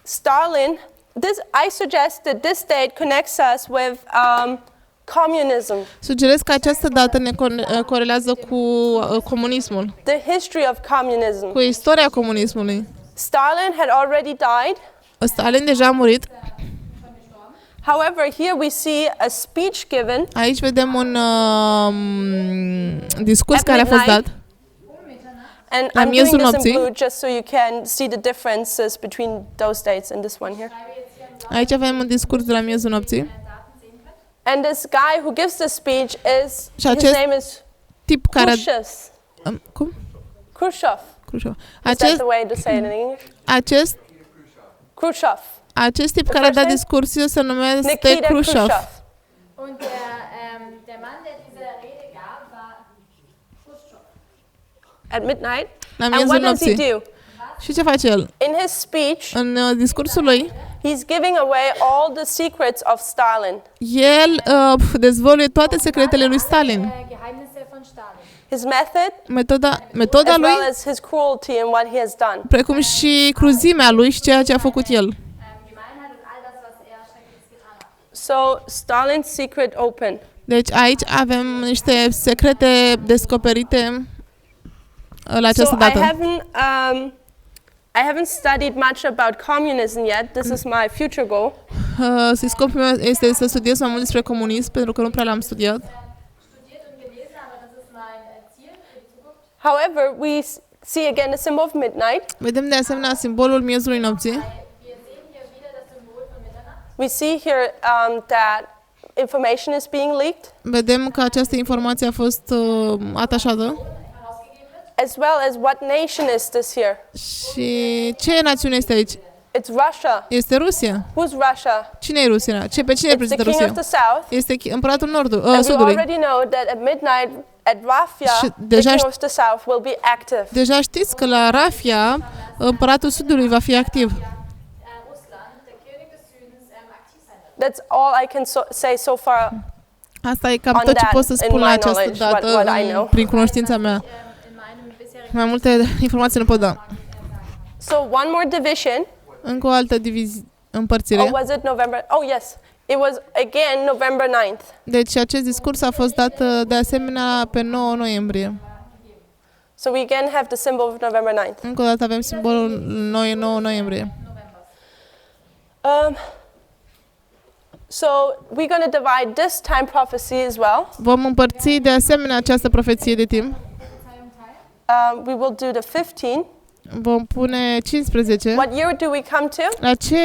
Stalin, I suggest that this date connects us with communism, Sugerez că această dată ne corelează cu comunismul, the history of communism. cu istoria comunismului. Stalin had already died. Stalin deja a murit. However, here we see a speech given Aici vedem un discurs At care a fost dat. midnight. And La I'm doing miezul this in nopții. blue just so you can see the differences between those dates and this one here. Aici avem un discurs de la miezul nopții. And this guy who gives the speech Și his acest name is tip care... Cum? Khrushchev. Khrushchev. Is that the way to say it in English? Khrushchev. Acest tip The care a dat first name? discursul se numește Nikita Khrushchev. Khrushchev. Und der Mann, der diese Rede gab, war Khrushchev. At midnight. La And miezul what does he nopții. do? Și ce face el? In his speech, În discursul lui, he's giving away all the secrets of Stalin. el dezvăluie toate secretele lui Stalin. Geheimnisse von von Stalin. his method, Metoda as lui, well as his cruelty and what he has done. precum și cruzimea lui și ceea ce a făcut el. Gemeinheit und all das, was er Schreckliches getan hat. So Stalin's secret open. Deci aici avem niște secrete descoperite la această So dată. I haven't studied much about communism yet. This is my future goal. Scopul meu este să studiez mai mult despre comunism, pentru că nu prea l-am studiat. Studiert und gelesen, aber das ist mein Ziel für die Zukunft. However, we see again the symbol of midnight. Vedem de asemenea simbolul miezului nopții. Wir sehen hier wieder das Symbol von Mitternacht. We see here that information is being leaked, Vedem că această informație a fost atașată. Herausgegeben wird. as well as what nation is this here? Și ce națiune este aici? It's Russia. Este Rusia. Who's Russia? Cine e Rusia? Pe cine It's the reprezintă king Rusia? of the south. Este împăratul And we Sudului. already know that at midnight at Rafia, Și the deja king of the south will be active. Deja știți că la Rafia, împăratul Sudului va fi activ. Russland, der König des Südens, aktiv sein wird. That's all I can say so far. Asta e cam On tot ce that, pot să in spun la my această knowledge, dată, what I know. prin cunoștința mea. In meinem bisherigen Mai multe informații nu pot da. So one more division. Încă o altă împărțire. Or was it November? Oh, yes. It was again November 9th. Deci acest discurs a fost dat de asemenea pe 9 noiembrie. So we again have the symbol of November 9th. Încă o dată avem simbolul 9 noiembrie. So we're going to divide this time prophecy as well. Vom împărți de asemenea această profeție de timp. We will do the 15. Vom pune 15. What year do we come to? La ce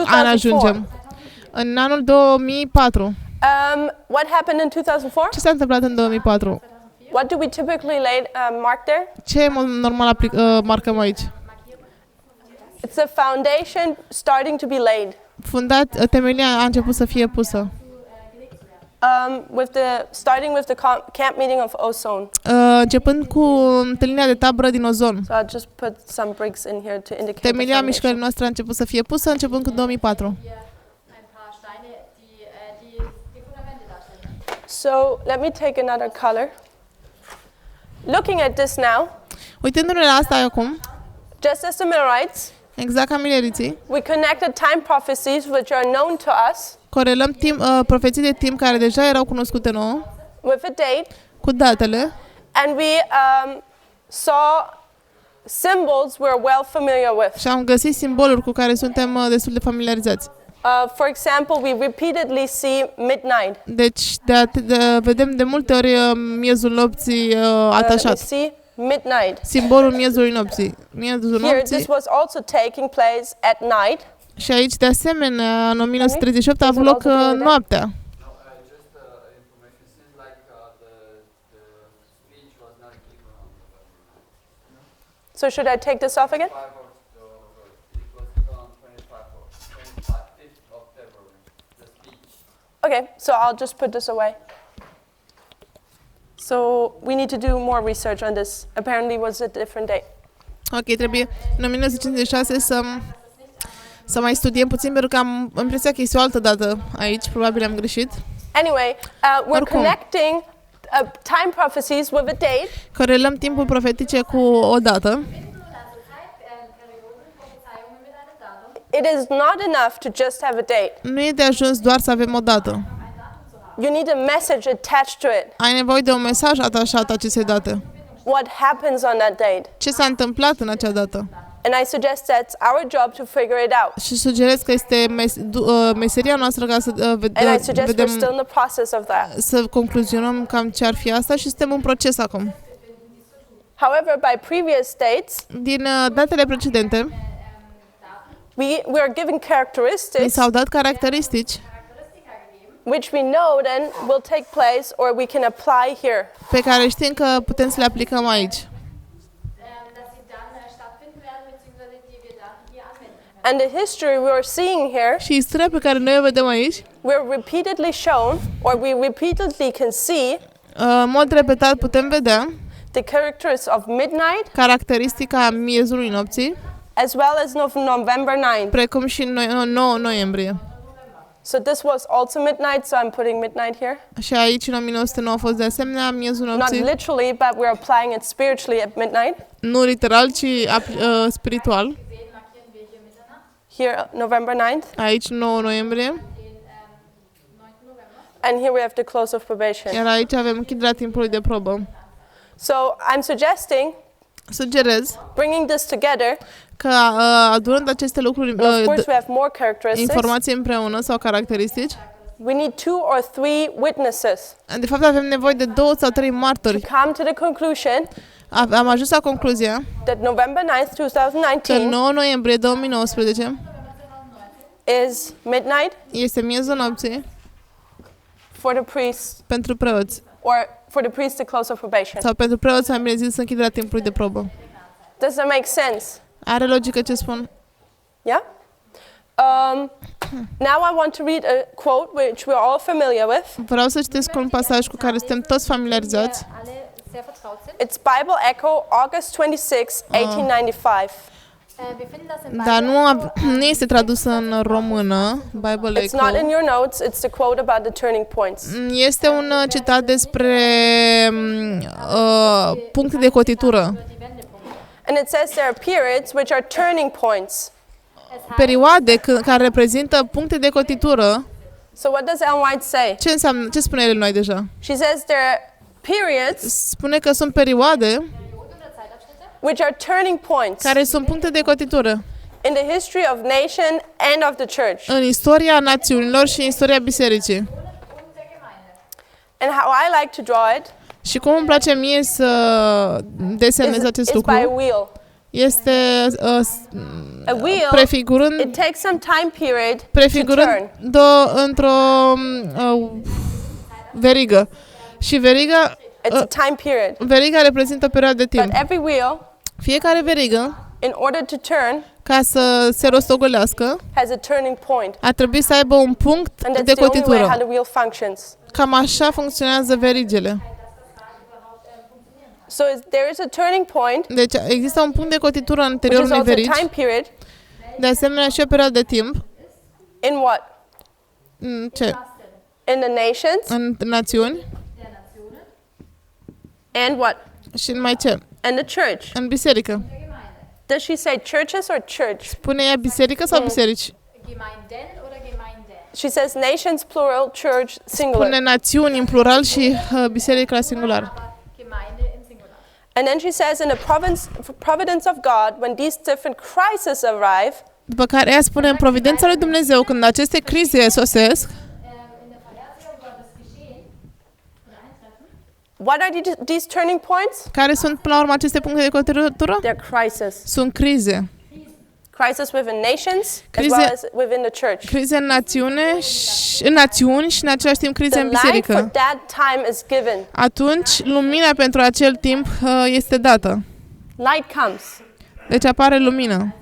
an ajungem? În anul 2004. What happened in 2004? Ce s-a întâmplat în 2004? What do we typically mark there? Ce normal marcăm aici? It's the foundation starting to be laid. Temelia a început să fie pusă. Starting with the camp meeting of ozone. Începând cu întâlnirea de tabără din ozon. So I'll just put some bricks in here to indicate the Temelia foundation. mișcării noastre a început să fie pusă începând cu 2004. Ein paar Steine, die Fundamente darstellen. So let me take another color. Looking at this now, Uitându-ne la asta acum, just as the Millerites, exact ca mileriții, we connected time prophecies which are known to us corelăm profeții de timp care deja erau cunoscute nouă with a date, cu datele and we saw symbols we're well familiar with. și am găsit simboluri cu care suntem destul de familiarizați. For example, we repeatedly see midnight. Deci vedem de multe ori miezul nopții We atașat. see midnight. Simbolul miezului nopții. Miezul Here, nopții. this was also taking place at night. Și aici, de asemenea, în 1938 a avut loc noaptea. No, just information. Seems like the speech was not given on November 9th. So should I take this off again? It was given on 25th of February, the speech. Okay, so I'll just put this away. So we need to do more research on this. Apparently it was a different date. Ok, trebuie în 1956 să mai studiem puțin, pentru că am impresia că este o altă dată aici, probabil am greșit. Anyway, we're Oricum. connecting time prophecies with a date. Corelăm timpul profetice cu o dată. Also Zeitperioden, Prophezeiungen mit einem Datum. It is not enough to just have a date. Nu e de ajuns doar să avem o dată. You need a message attached to it. Ai nevoie de un mesaj atașat acestei date. What happens on that date? Ce s-a întâmplat în acea dată? And I suggest that's our job to figure it out. Și sugerez că este meseria noastră ca să And I suggest we're vedem, still in the process of that. să concluzionăm cam ce ar fi asta și suntem în proces acum. However, by previous dates, Din datele precedente, we are given ni characteristics s-au dat caracteristici which we know then will take place or we can apply here. pe care știm că putem să le aplicăm aici. Dass sie dann stattfinden werden, beziehungsweise die wir dann hier anwenden können. And the history we are seeing here, Și istoria pe care noi o vedem aici, we're repeatedly shown, or we repeatedly can see în mod repetat putem vedea the characteristics of midnight caracteristica miezului nopții, as well as of November 9th. precum și 9 noiembrie. So this was also midnight, so I'm putting midnight here. Și aici în 1909 a fost de asemenea miezul Not nopții. literally, but we're applying it spiritually at midnight. Nu literal, ci spiritual. Gesehen markieren wir hier Mitternacht, Here, November 9th. Aici 9 noiembrie. den 9. November. And here we have the close of probation. Iar aici avem închiderea timpului de probă. So I'm suggesting Sugerez bringing this together. că adunând aceste lucruri, Of course, we have more characteristics. informații împreună sau caracteristici, We need 2 or 3 witnesses de fapt avem nevoie de 2 sau 3 to martori. come to the conclusion Am ajuns la concluzia that November 9th, că 2019 9 noiembrie 2019 is midnight este miezul nopții for the priest pentru preoți or for the priest to close of probation. sau pentru preoți am bine zis închiderea timpului de probă. Does that make sense? Are logică ce spun? Yeah? Now I want to read a quote which we're all familiar with. Vreau să citesc un pasaj cu care suntem toți familiarizați. Alle sehr vertraut sind. It's Bible Echo, August 26, 1895. Wir finden das in Dar nu este tradus în română, Bible It's not in Echo. your notes, it's the quote about the turning points. Este un citat despre puncte de cotitură. die Wendepunkte. And it says there are periods which are turning points. Es heißt, Perioade care reprezintă puncte de cotitură. So what does Ellen White say? Ce înseamnă? Ce spune el noi deja? She says there are periods Spune că sunt perioade which are turning points care sunt puncte de cotitură in the history of nation and of the church. în istoria națiunilor și în istoria bisericii. und der Gemeinde. And how I like to draw it Și cum îmi place mie să desenez acest is by a lucru wheel. este A wheel, prefigurând it takes some time period to prefigurând turn. într-o verigă. Și veriga It's a time period. veriga reprezintă o perioadă de But timp. every wheel, Fiecare verigă, in order to turn, ca să se rostogolească, has a turning point. ar trebui să aibă un punct And that's de the only way how cotitură. the wheel functions. Cam așa funcționează verigele. So there is a turning point, Deci există un punct de cotitură în which interiorul is unei also a verigi, time period. de asemenea și o perioadă de timp. In what? Ce? In the nations. În națiuni And what? și în mai ce? And the church. În biserică. Does she say churches or church? Spune ea biserică sau biserici? Gemeinden oder Gemeinden? She says nations plural, church singular. Spune națiuni în plural și biserică la singular. Aber Gemeinde im Singular. And then she says in the providence of God, when these different crises arrive, După care ea spune în providența lui Dumnezeu, când aceste crize sosesc, In der Verheißung Gottes geschehen oder eintreffen, what are these turning points? care sunt până la urmă aceste puncte de cotitură? They're crises. Sunt crize. Crisis within nations as Crize- well as within the church. Crize în națiuni și în același timp crize The în light for biserică. that time is given. Atunci lumina pentru acel timp este dată. Light comes. Deci apare lumină.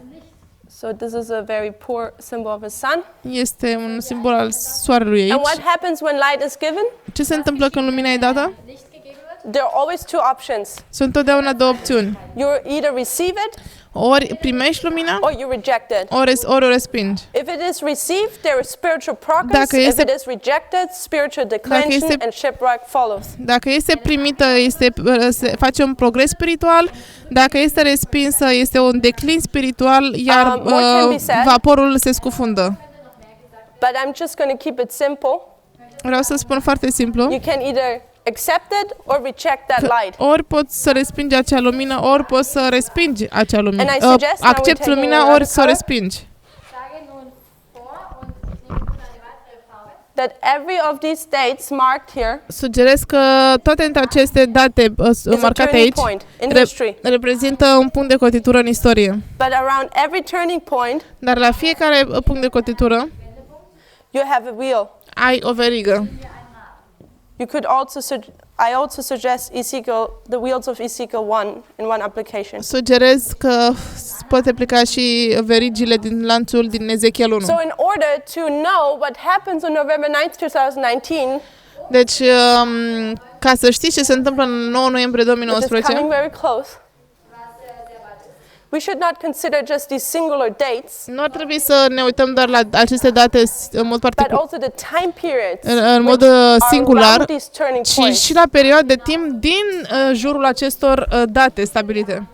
So this is a very poor symbol of a sun. Este un simbol al soarelui And what aici. happens when light is given? Ce se întâmplă când lumina e dată? Licht gegeben wird, There are always 2 options. Sunt întotdeauna două opțiuni. You either receive it Ori primești lumina, or you reject it. ori o respingi. If it is received, there is spiritual progress. Dacă If este- it is rejected, spiritual declension este- and shipwreck follows. Dacă este primită, se face un progres spiritual. Dacă este respinsă, este un declin spiritual, iar More can be said. vaporul se scufundă. But I'm just going to keep it simple. Vreau să spun foarte simplu. You can either accept it or reject that light. Ori poți să respingi acea lumină, ori poți să respingi acea lumină. And I suggest now we're Accepti taking lumina, another ori să o color. respingi. schlage nun vor und ich nehme nun eine weitere Farbe. That every of these dates marked here Sugerez că toate dintre aceste date is a marcate turning aici point in re- history. reprezintă un punct de cotitură în istorie. But around every turning point, Dar la fiecare punct de cotitură you have a wheel. ai o verigă. You could also I also suggest Ezekiel, the wheels of Ezekiel 1 in one application. Sugerez că poate aplica și verigile din lanțul din Ezechiel 1. So in order to know what happens on November 9th, 2019, Deci, ca să știți ce se întâmplă în 9 noiembrie which is 2019, coming very close, we should not consider just these singular dates, Nu ar trebui să ne uităm doar la aceste date în mod but particular, also the time periods în mod which are singular, around these turning ci points. și la perioade de timp din jurul acestor date stabilite.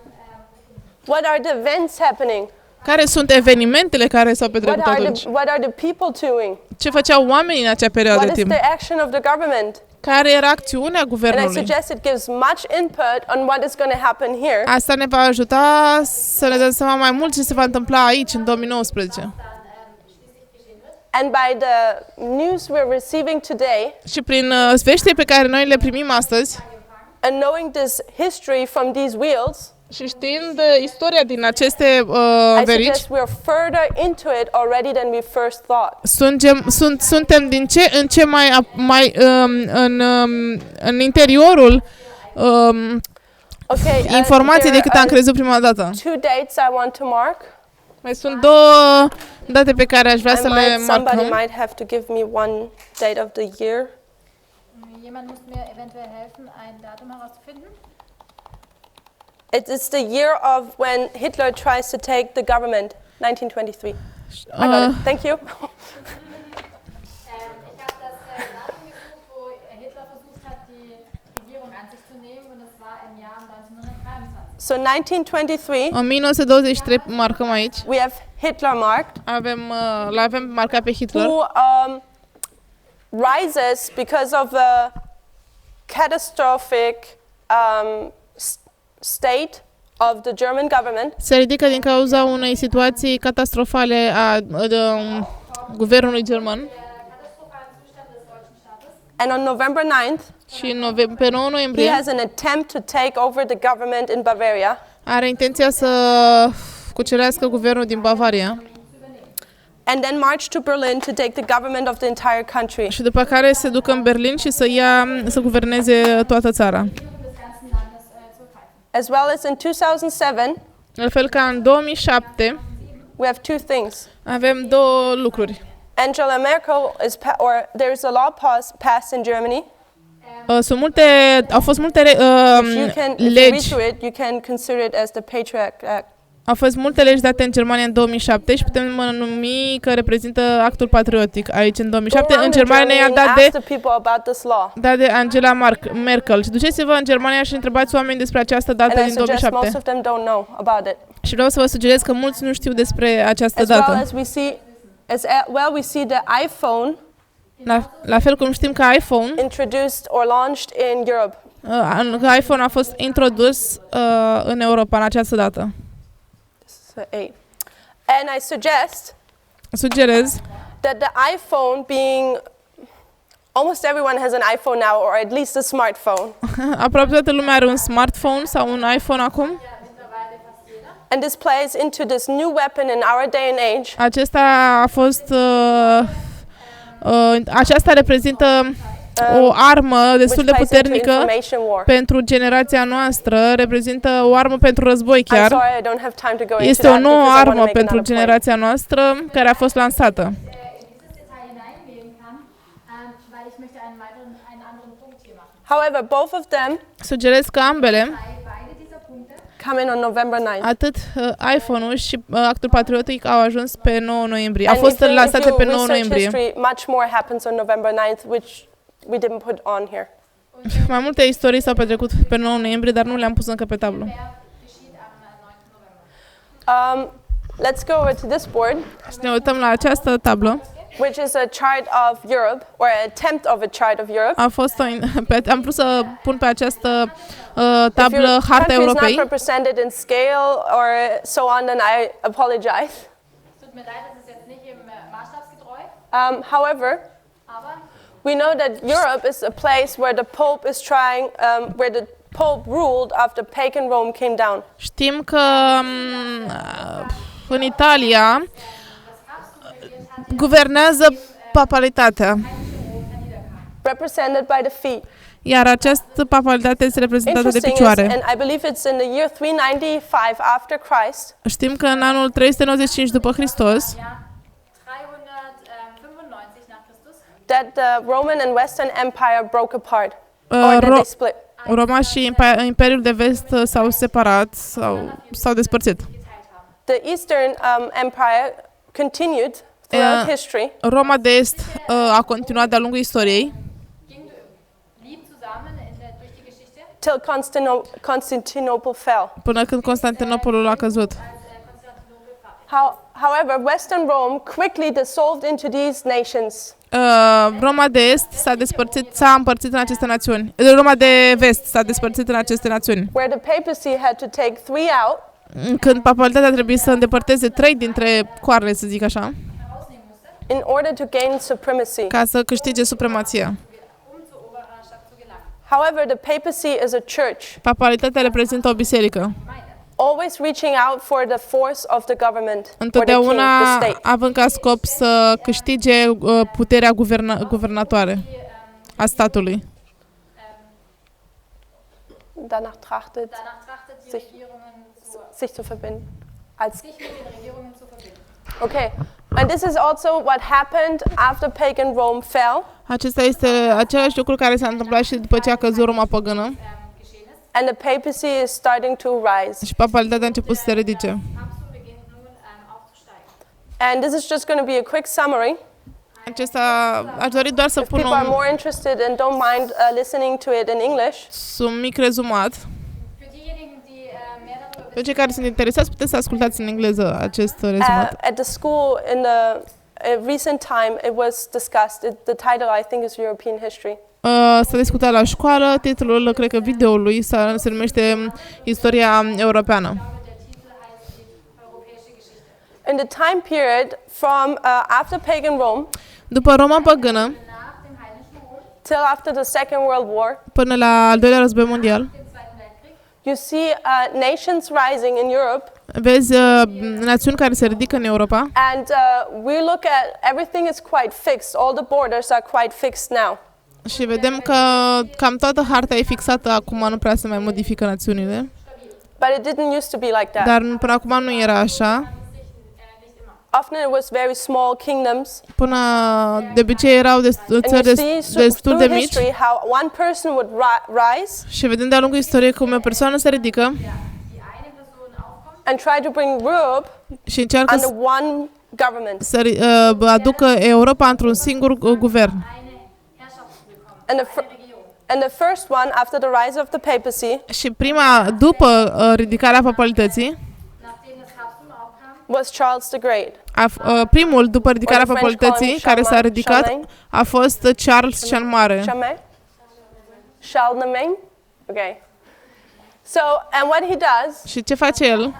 What are the events happening? Care sunt evenimentele care s-au petrecut atunci? What are the people doing? Ce făceau oamenii în acea perioadă What de is timp? the action of the government? Care era acțiunea And I guvernului? suggest it gives much input on what is going to happen here. Asta ne va ajuta să ne dăm seama mai mult ce se va întâmpla aici în 2019. And by the news we're receiving today, Și prin veștile pe care noi le primim astăzi and knowing this history from these wheels, și știind istoria din aceste I verici, suggest we're further into it already than we first thought. suntem din ce în ce mai în interiorul Okay, informației there decât am are crezut prima dată. two dates I want to mark. Mai sunt două date pe care aș vrea să le Somebody marcăm. might have to give me one date of the year. Jemand muss mir eventuell helfen, ein Datum herauszufinden. It is the year of when Hitler tries to take the government, 1923. I got it. Thank you. Ich habe das Datum gesucht, wo Hitler versucht hat, die Regierung an sich zu nehmen, und es war im Jahr 1923. So 1923, În 1923 marcăm aici. we have Hitler marked, L-avem marcat pe Hitler, who rises because of a catastrophic state of the German government. se ridică din cauza unei situații catastrofale a guvernului german And on November 9th, și pe 9 he noiembrie has an attempt to take over the government in Bavaria. are intenția să cucerească guvernul din Bavaria And then march to Berlin to take the government of the entire country. și după care se ducă în Berlin și să guverneze toată țara. As well as in 2007, La fel ca în 2007 we have two things. avem două lucruri. Angela Merkel there is a law passed in Germany. Au fost multe If you read legi. through it, you can consider it as the Patriot Act. Au fost multe legi date în Germania în 2007 și putem numi că reprezintă actul patriotic aici în 2007. În Germania i-a dat de Angela Merkel. Și duceți-vă în Germania și întrebați oameni despre această dată din 2007. Și vreau să vă sugerez că mulți nu știu despre această dată. We see the iPhone La fel cum știm că iPhone introduced or launched in Europe. iPhone a fost introdus în Europa în această dată. And I Sugerez that the iPhone being almost everyone has an iPhone now, or at least a smartphone. aproape toată lumea are un smartphone sau un iPhone acum. And this plays into this new weapon in our day and age. Aceasta reprezintă o armă destul de puternică pentru generația noastră, reprezintă o armă pentru război chiar. Este o nouă armă pentru generația noastră care a fost lansată. However, both of them Sugerez că ambele, come in on November 9th. atât iPhone-ul și actul patriotic au ajuns pe 9 noiembrie. Au fost lansate pe 9 noiembrie. History, much more happens on November 9th, which we didn't put on here. Mai multe istorii s-au petrecut pe 9 noiembrie, dar nu le-am pus încă pe tablă. Let's go over to this board, Și ne uităm la această tablă. which is a chart of Europe, or an attempt of a chart of Europe. Am vrut să pun pe această If tablă your harta country is not Europei. represented in scale or so on, then I apologize. Tut mir leid, das ist jetzt nicht im maßstabsgetreu, However, aber we know that Europe is a place where the Pope is trying, where the Pope ruled after pagan Rome came down. Știm că în Italia guvernează papalitatea, Represented by the feet. iar această papalitate este reprezentată de Interesting is, picioare. and I believe it's in the year 395 after Christ, Știm că în anul 395 după Hristos, ja, 395 nach Christus, that the Roman and Western Empire broke apart, or that they split. Roma și Imperiul de Vest s-au separat, s-au despărțit. geteilt The Eastern Empire continued throughout history. Roma de Est a continuat de-a lungul istoriei Ging lieb zusammen durch die Geschichte. Till Constantinople fell. până când Constantinopolul a căzut. Konstantinopel fall. However, Western Rome quickly dissolved into these nations. Roma de Est s-a împărțit în aceste națiuni. Roma de Vest s-a despărțit în aceste națiuni. Where the papacy had to take 3 out. Când papalitatea trebuie să îndepărteze 3 dintre coarne, să zic așa, In order to gain supremacy. ca să câștige supremația. Zur Oberherrschaft zu gelangen. However, the papacy is a church, Papalitatea reprezintă o biserică, always reaching out for the force of the government or the king, întotdeauna the state. având ca scop să câștige puterea guvernatoare a statului. Danach trachtet, Danach trachtet die Sich- Regierungen sich zu verbinden. Als sich mit den Regierungen zu verbinden. Okay, and this is also what happened after pagan Rome fell, Acesta este același lucru care s-a întâmplat și după ce a căzut Roma păgână Geschehen ist. and the papacy is starting to rise. și papalitatea a început să se ridice. Papsttum beginnt nun aufzusteigen. And this is just going to be a quick summary. Acesta aș dori doar să If pun people are un more interested and don't mind listening to it in English, mic rezumat. Für diejenigen, die mehr darüber Pentru cei care sunt interesați, puteți să ascultați în engleză acest rezumat. at the school in the recent time, it was discussed. The title, I think, is European History. S-a discutat la școală, titlul, cred că videoului se numește Istoria Europeană. der Titel heißt die europäische Geschichte. In the time period from after pagan Rome După Roma păgână, Nach dem Heidnischen Rom, till after the Second World War, până la al doilea război mondial, dem Zweiten Weltkrieg, you see nations rising in Europe, vezi națiuni care se ridică în Europa and we look at everything is quite fixed. All the borders are quite fixed now. și vedem că cam toată harta e fixată acum, nu prea se mai modifică națiunile, But it didn't used to be like that. dar până acum nu era așa. nicht immer. Often it was very small kingdoms. Până de obicei erau țări And you see destul de through mici history how one person would rise și vedem de-a lungul istoriei cum o persoană se ridică Die eine Person aufkommt, and try to bring Europe și încearcă under one government. să aducă Europa într-un singur guvern. eine Herrschaft zu bekommen, And the, eine Regierung. and the first one after the rise of the papacy Și prima, după ridicarea papalității, Nachdem das Habsburg aufkam, was Charles the Great. primul după ridicarea Or the French call papalității him care s-a ridicat Charlemagne. a fost Charles cel Mare. Charlemagne? Okay. So, and what he does, Și ce face el?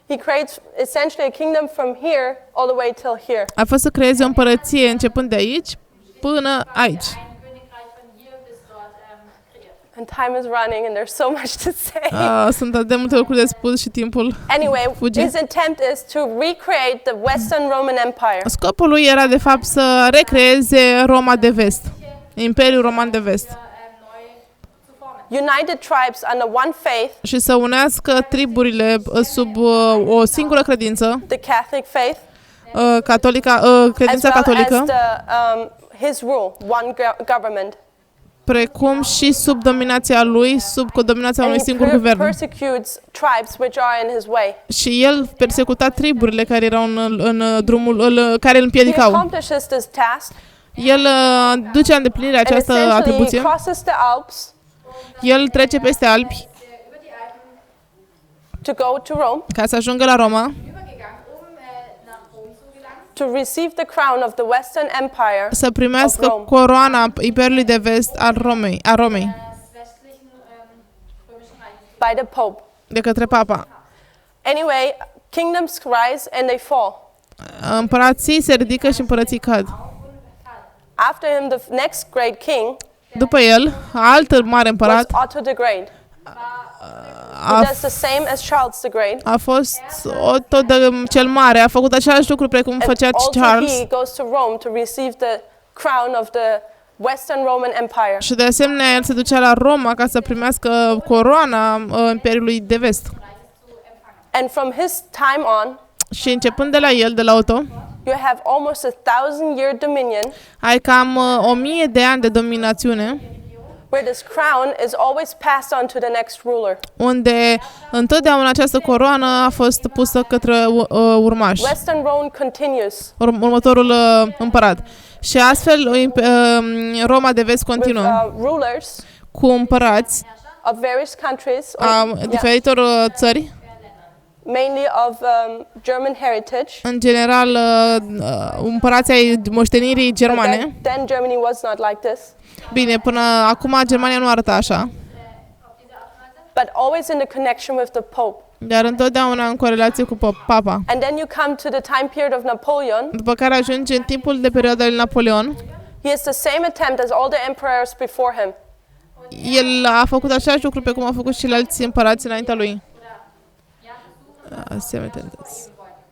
he creates essentially a kingdom from here all the way till here. A fost să creeze o împărăție începând de aici până aici. ein Königreich von hier bis dort kreiert. And time is running and there's so much to say. Sunt atât de multe lucruri de spus și timpul. Anyway, Fugi. his attempt is to recreate the Western Roman Empire. Scopul lui era de fapt să recreeze Roma de Vest, Imperiul Roman de Vest, Neu zu formen. United tribes under one faith, și să unească triburile sub o singură credință, the Catholic faith, credința as well catolică, as his rule, one government. precum și sub dominația lui, sub dominația unui And he singur guvern. persecutes tribes which are in his way. Și el persecuta triburile care erau în drumul, care îl He împiedicau. accomplishes this task, El duce în îndeplinire and această essentially he atribuție. crosses the Alps El trece peste Alpi Über die Alpen to go to Rome ca să ajungă la Roma, übergegangen, nach Rom zu gelangen. to receive the crown of the Western Empire să primească Of Rome. coroana Imperiului de Vest al Romei, a Romei, Des westlichen römischen Reiches. by the Pope. de către Papa. Anyway, kingdoms rise and they fall. Împărații se ridică și împărății cad. After him, the next great king După el, alt mare was împărat Otto the Great. He a, does the same as Charles the Great. a fost Otto cel Mare, a făcut același lucru precum And făcea also Charles he goes to Rome to receive the crown of the Western Roman Empire. și de asemenea el se ducea la Roma ca să primească coroana Imperiului de Vest. And from his time on, Și începând de la el, de la Otto, you have almost 1,000-year dominion, ai cam 1000 de ani de dominațiune, where this crown is always passed on to the next ruler. unde întotdeauna această coroană a fost pusă către urmași, Western Rome continues următorul împărat. Și astfel Roma de vest with continuă rulers cu împărați of various countries, a diferitor țări, mainly of German heritage. în general împărații ai moștenirii But germane. then Germany was not like this. Bine, până acum Germania nu arăta așa, But always in the connection with the Pope. dar întotdeauna în corelație cu papa. And then you come to the time period of Napoleon. După care ajunge în timpul de perioada lui Napoleon. He has the same attempt as all the emperors before him. El a făcut același lucru pe cum a făcut și alți împărați înaintea lui.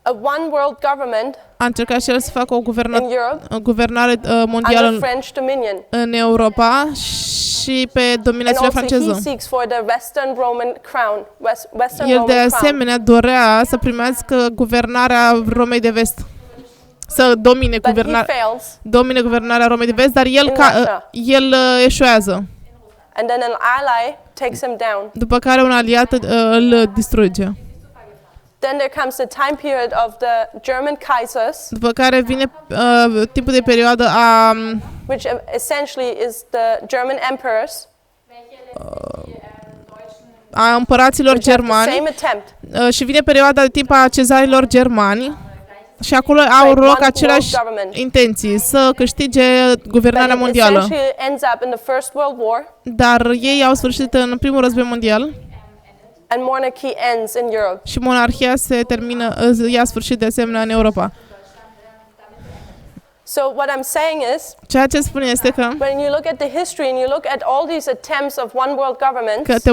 A one world government A încercat și el să facă o in Europe guvernare mondială under French dominion. în Europa și pe And dominația also he franceză. seeks for the Western Roman crown. Western El de Roman crown. asemenea dorea să primească guvernarea Romei de Vest. Să domine But he fails. guvernarea Romei de Vest, dar el eșuează. And then an ally takes him down. După care un aliat îl distruge. Then there comes the time period of the German Kaisers, După care vine timpul de perioadă which essentially is the German emperors. a împăraților Which have the germani same attempt. și vine perioada de timp a cezarilor germani și acolo au Like loc one aceleași world government. intenții să câștige guvernarea But it mondială. essentially ends up in the First World War, Dar ei au sfârșit în primul război mondial and monarchy ends in Europe. și monarhia se termină, ia sfârșit de asemenea în Europa. So what I'm saying is, Ceea ce spun este că when you look at the history and you look at all these attempts of one world governments,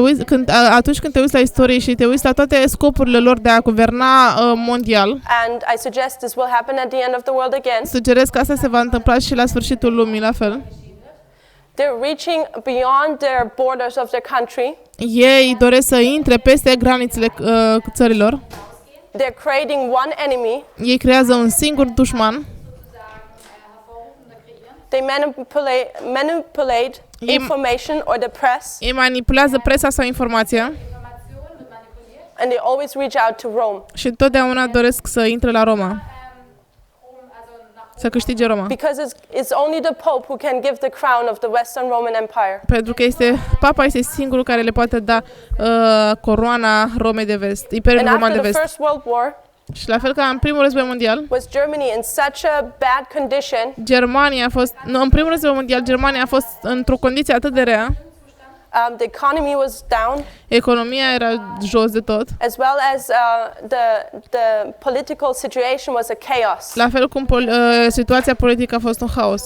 atunci când te uiți la istorie și te uiți la toate scopurile lor de a guverna mondial, and I suggest this will happen at the end of the world again, sugerez că asta se va întâmpla și la sfârșitul lumii la fel. they're reaching beyond their borders of their country. Ei doresc să intre peste granițele țărilor. They're creating one enemy. Ei creează un singur dușman. They manipulate information or the press, Ei manipulează presa sau informația and they always reach out to Rome. și întotdeauna doresc să intre la Roma, să câștige Roma. Because it's only the Pope who can give the crown of the Western Roman Empire. Pentru că papa este singurul care le poate da coroana Romei de Vest, Imperiul And Roman de after the Vest. First World War, Și la fel ca în primul război mondial, was Germany in such a bad condition, în primul război mondial, Germania a fost într-o condiție atât de rea, the economy was down, economia era jos de tot, as well as the political situation was a chaos, la fel cum situația politică a fost un haos,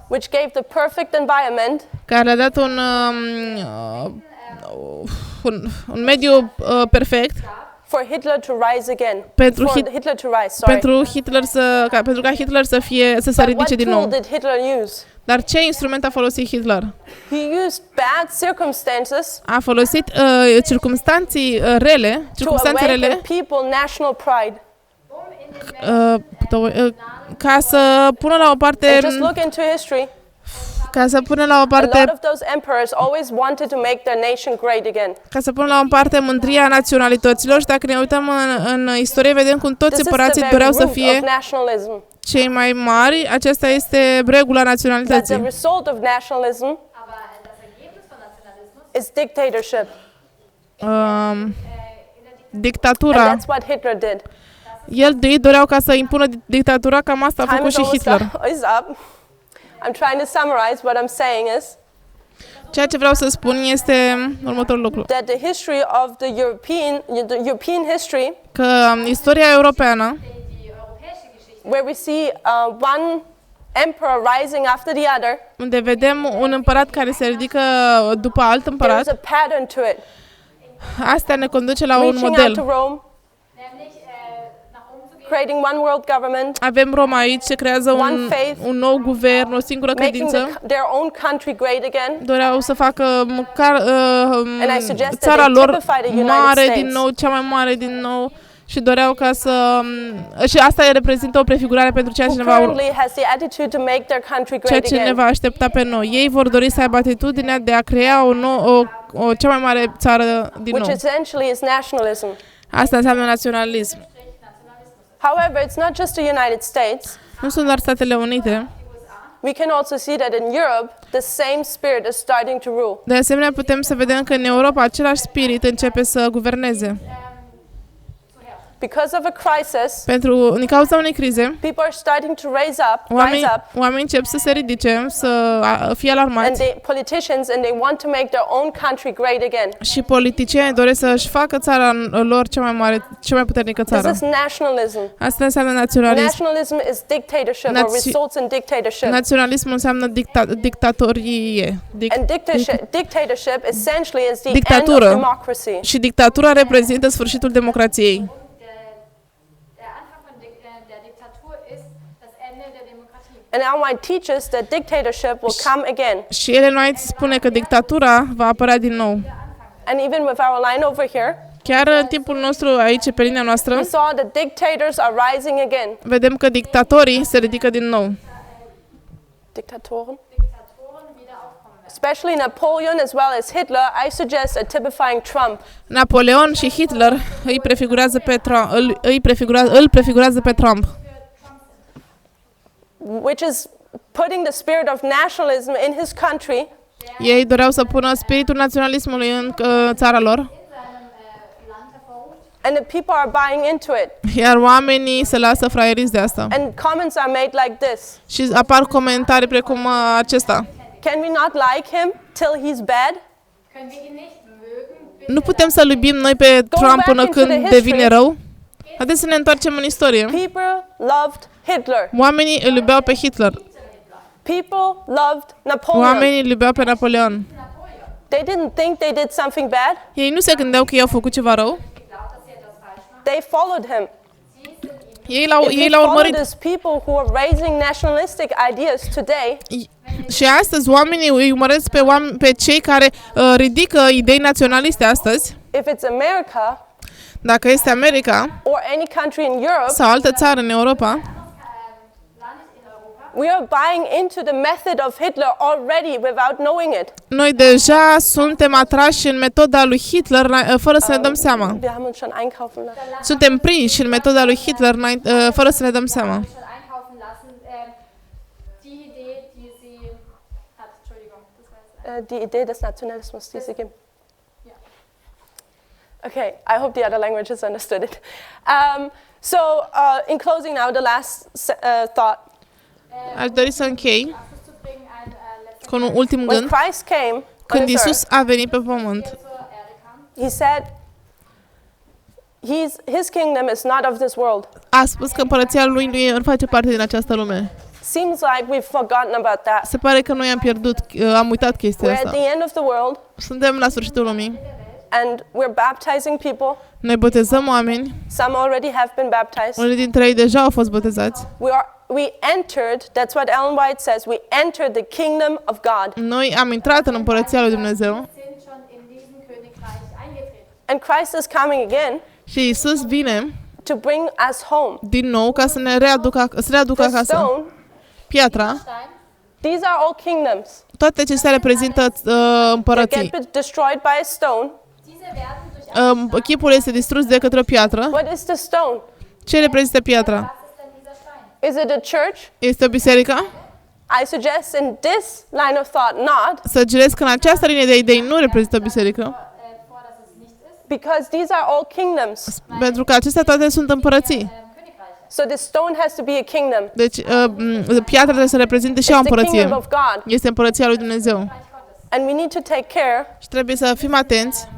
which gave the perfect environment care le-a dat un mediu perfect for Hitler to rise again. Pentru For Hit- Hitler to rise, sorry. pentru ca Hitler să se But what ridice din tool nou. did Hitler use? Dar ce instrument a folosit Hitler? He used bad circumstances A folosit circumstanțe rele, to awaken people national pride. Ca să pună la o parte And just look into history. ca să pună la o A parte lot of those emperors always wanted to make their nation great again. ca să pună la o parte mândria naționalităților și dacă ne uităm în istorie vedem cum toți This is the împărații very doreau să root of fie nationalism. cei mai mari. Aceasta este regula That the naționalității. result of nationalism is dictatorship. And Dictatura. that's what Hitler did. Ei doreau ca să impună dictatura, cam asta a Time făcut is și almost Hitler. is up. I'm trying to summarize what I'm saying is Ceea ce vreau să spun este următorul lucru. that the history of the European history, Că istoria europeană, where we see one emperor rising after the other, unde vedem un împărat care se ridică după alt there's împărat, a pattern to it. asta ne conduce la un Reaching out to model. Rome, creating one world government, Avem Roma aici, se creează One faith, un nou guvern, o singură making credință. their own country great again. Doreau să facă măcar And I suggest that țara they lor typify the United mare States. din nou, cea mai mare din nou Și doreau ca să... Și asta reprezintă o prefigurare pentru ceea ce currently has the attitude to make their country great ne again. va aștepta pe noi. Ei vor dori să aibă atitudinea de a crea o cea mai mare țară din Which nou. essentially is nationalism. Asta înseamnă naționalism. However, it's not just the United States. Nu sunt doar Statele Unite. We can also see that in Europe, the same spirit is starting to rule. De asemenea, putem să vedem că în Europa același spirit începe să guverneze. Because of a crisis, Din cauza unei crize, people are starting to rise up, oamenii încep să se ridice, să fie and alarmați politicians, and they want to make their own country great again. și politicienii doresc să-și facă țara lor cea mai mare, cea mai puternică This țară. is nationalism. Asta înseamnă naționalism. Nationalism is dictatorship or results in dictatorship. Naționalismul înseamnă dictatorie. And dictatorship essentially is the end of Dictatură. democracy. Și dictatura reprezintă sfârșitul democrației. Der Anfang von der Diktatur ist das Ende der Demokratie. And Ellen White teaches that dictatorship will come again. Și Ellen White spune că dictatura va apărea din nou. And even with our line over here, Chiar în timpul nostru aici, pe linia noastră, we saw that dictators are rising again. vedem că dictatorii se ridică din nou. Diktatoren? Diktatoren wieder aufkommen. Especially Napoleon as well as Hitler, I suggest a typifying Trump. Napoleon și Hitler îl prefigurează pe Trump, Which is putting the spirit of nationalism in his country Ei doreau să pună spiritul naționalismului în țara lor, In seinem Land hervorruft. and the people are buying into it. iar oamenii se lasă fraieriți de asta. And comments are made like this. Și apar comentarii precum acesta. Can we not like him till he's bad? Können wir ihn nicht mögen, Nu putem să-l iubim noi pe Trump până când devine rău? Haideți să ne întoarcem în istorie. People loved Hitler. Oamenii îl iubeau pe Hitler. People loved Napoleon. Oamenii îl iubeau pe Napoleon. They didn't think they did something bad. Ei nu se gândeau că ei au făcut ceva rău. They followed him. Ei If l-au we follow urmărit. these people who are raising nationalistic ideas today, Și astăzi oamenii îi urmăresc pe cei care ridică idei naționaliste astăzi. if it's America Dacă este America or any country in Europe, sau altă țară în Europa, Land in Europa, we are buying into the method of Hitler already without knowing it. noi deja suntem atrași în metoda lui Hitler fără să ne dăm seama. Wir haben uns schon einkaufen lassen. Suntem prinși în metoda lui Hitler fără să ne dăm seama. schon einkaufen lassen. Die Idee, die sie hat, Entschuldigung, das war jetzt Die Idee des Nationalismus, die sie gibt. Ja. Okay, I hope the other languages understood it. In closing now, the last thought. Aș dori să închei Abschluss zu bringen, ein letzter cu un ultim When gând. Christ came on Când this earth, Isus a venit pe pământ, zur Erde kam. he said, his kingdom is not of this world. a spus că împărăția lui nu face parte din această lume. Seems like we've forgotten about that. Se pare că noi am uitat chestia We're at asta. the end of the world, Suntem la sfârșitul lumii. and we're baptizing people. Noi botezăm oameni. Some already have been baptized. Unii dintre ei deja au fost botezați. We entered, that's what Ellen White says, we entered the kingdom of God. Noi am intrat în împărăția lui Dumnezeu Sind schon in diesem Königreich eingetreten. And Christ is coming again și Isus vine to bring us home. din nou ca să ne readucă The acasă. stone, Piatra, Stein, these are all kingdoms. toate acestea reprezintă They împărății. get destroyed by a stone. diese werden durch Chipul este distrus de către o piatră. What is the stone? Ce reprezintă piatra? was ist denn dieser Stein? Is it a church? Este o biserică? I suggest in this line of thought not, Sugerez că în această linie de idei nu reprezintă o biserică, Vor, dass es nicht ist. because these are all kingdoms. pentru că acestea toate sunt împărății. Königreich. So the stone has to be a kingdom. Deci piatra trebuie să reprezinte și o It's the kingdom împărăție. of God. Este împărăția lui Dumnezeu. Reich Gottes. And we need to take care Și trebuie să fim atenți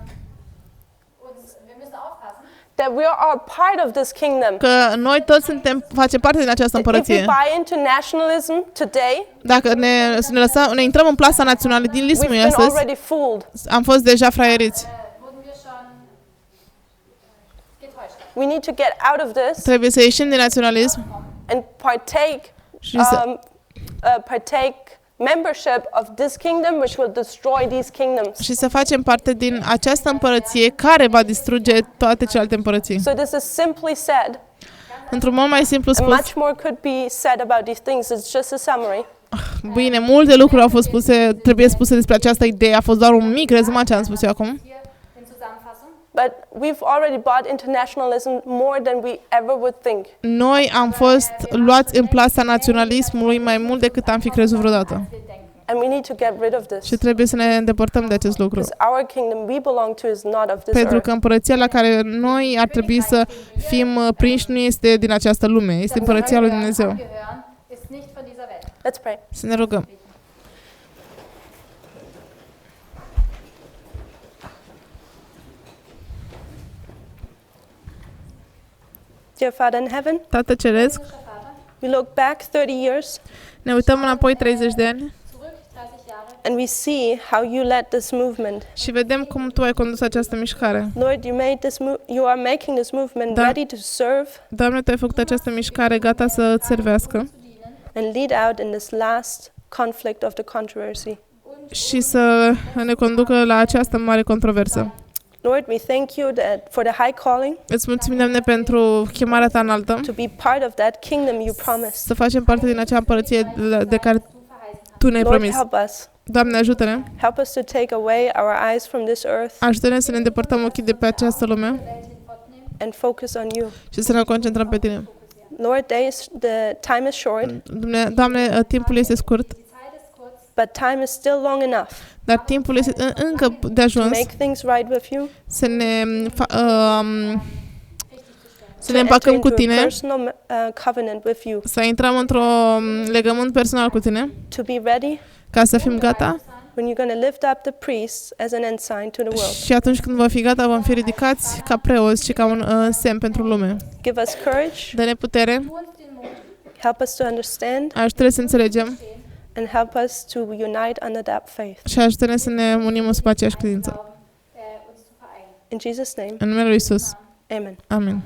Wir müssen aufpassen, that we are part of this kingdom. că noi toți facem parte din această If we împărăție. buy into nationalism today, Dacă ne intrăm în plasa națională din we've lismul been astăzi, already fooled. am fost deja fraieriți. wurden wir schon getäuscht. We need to get out of this Trebuie să ieșim din naționalism and partake și să, partake membership of this kingdom which will destroy these kingdoms. Și să facem parte din această împărăție care va distruge toate celelalte împărății. So this is simply said. Într-un mod mai simplu And spus, much more could be said about these things. It's just a summary. bine, multe lucruri au fost spuse, trebuie spuse despre această idee, a fost doar un mic rezumat ce am spus eu acum. Hier in Zusammenfassung. But we've already bought internationalism more than we ever would think. Noi am fost luați în plasa naționalismului mai mult decât am fi crezut vreodată. Wir denken. And we need to get rid of this. Și trebuie să ne îndepărtăm de acest lucru. Because our kingdom we belong to is not of this Pentru earth. că împărăția la care noi ar trebui să fim prinși nu este din această lume, este împărăția lui Dumnezeu. Angehören, ist nicht von dieser Welt. Let's pray. Să ne rugăm. Dear Father in heaven, Tată Ceresc, we look back 30 years ne uităm înapoi 30 de ani Zurück 30 Jahre. and we see how you led this movement. și vedem cum Tu ai condus această mișcare. Lord, you are making this movement Da. ready to serve Doamne, Tu ai făcut această mișcare gata să îți servească and lead out in this last conflict of the controversy. și să ne conducă la această mare controversă. Lord, we thank you that for the high calling Îți mulțumim, Doamne, pentru chemarea Ta înaltă, to be part of that kingdom you promised. să facem parte din acea împărăție de care Tu ne-ai Lord, promis. help us. Doamne, ajută-ne! Help us to take away our eyes from this earth Ajută-ne să ne îndepărtăm ochii de pe această lume Welt hinfortnehmen. and focus on you. și să ne concentrăm pe Tine. Lord, the time is short, Doamne, timpul este scurt, Die Zeit ist kurz. but time is still long enough dar timpul este încă de to ajuns make things right with you, să ne să ne to enter împacăm cu into a Tine, personal covenant with you, să intrăm într-o legământ personal cu Tine, to be ready ca să fim gata when you're going to lift up the priests as an ensign to the world. și atunci când vom fi gata, vom fi ridicați ca preoți și ca un semn pentru lume. Give us courage, Dă-ne putere, Tu uns den Mut. help us to understand, ajută-ne să înțelegem and help us to unite under that faith. și ajută-ne să ne unim sub aceeași credință. Uns zu vereinen. In Jesus' name, În numele Lui Iisus. Amen. Amin.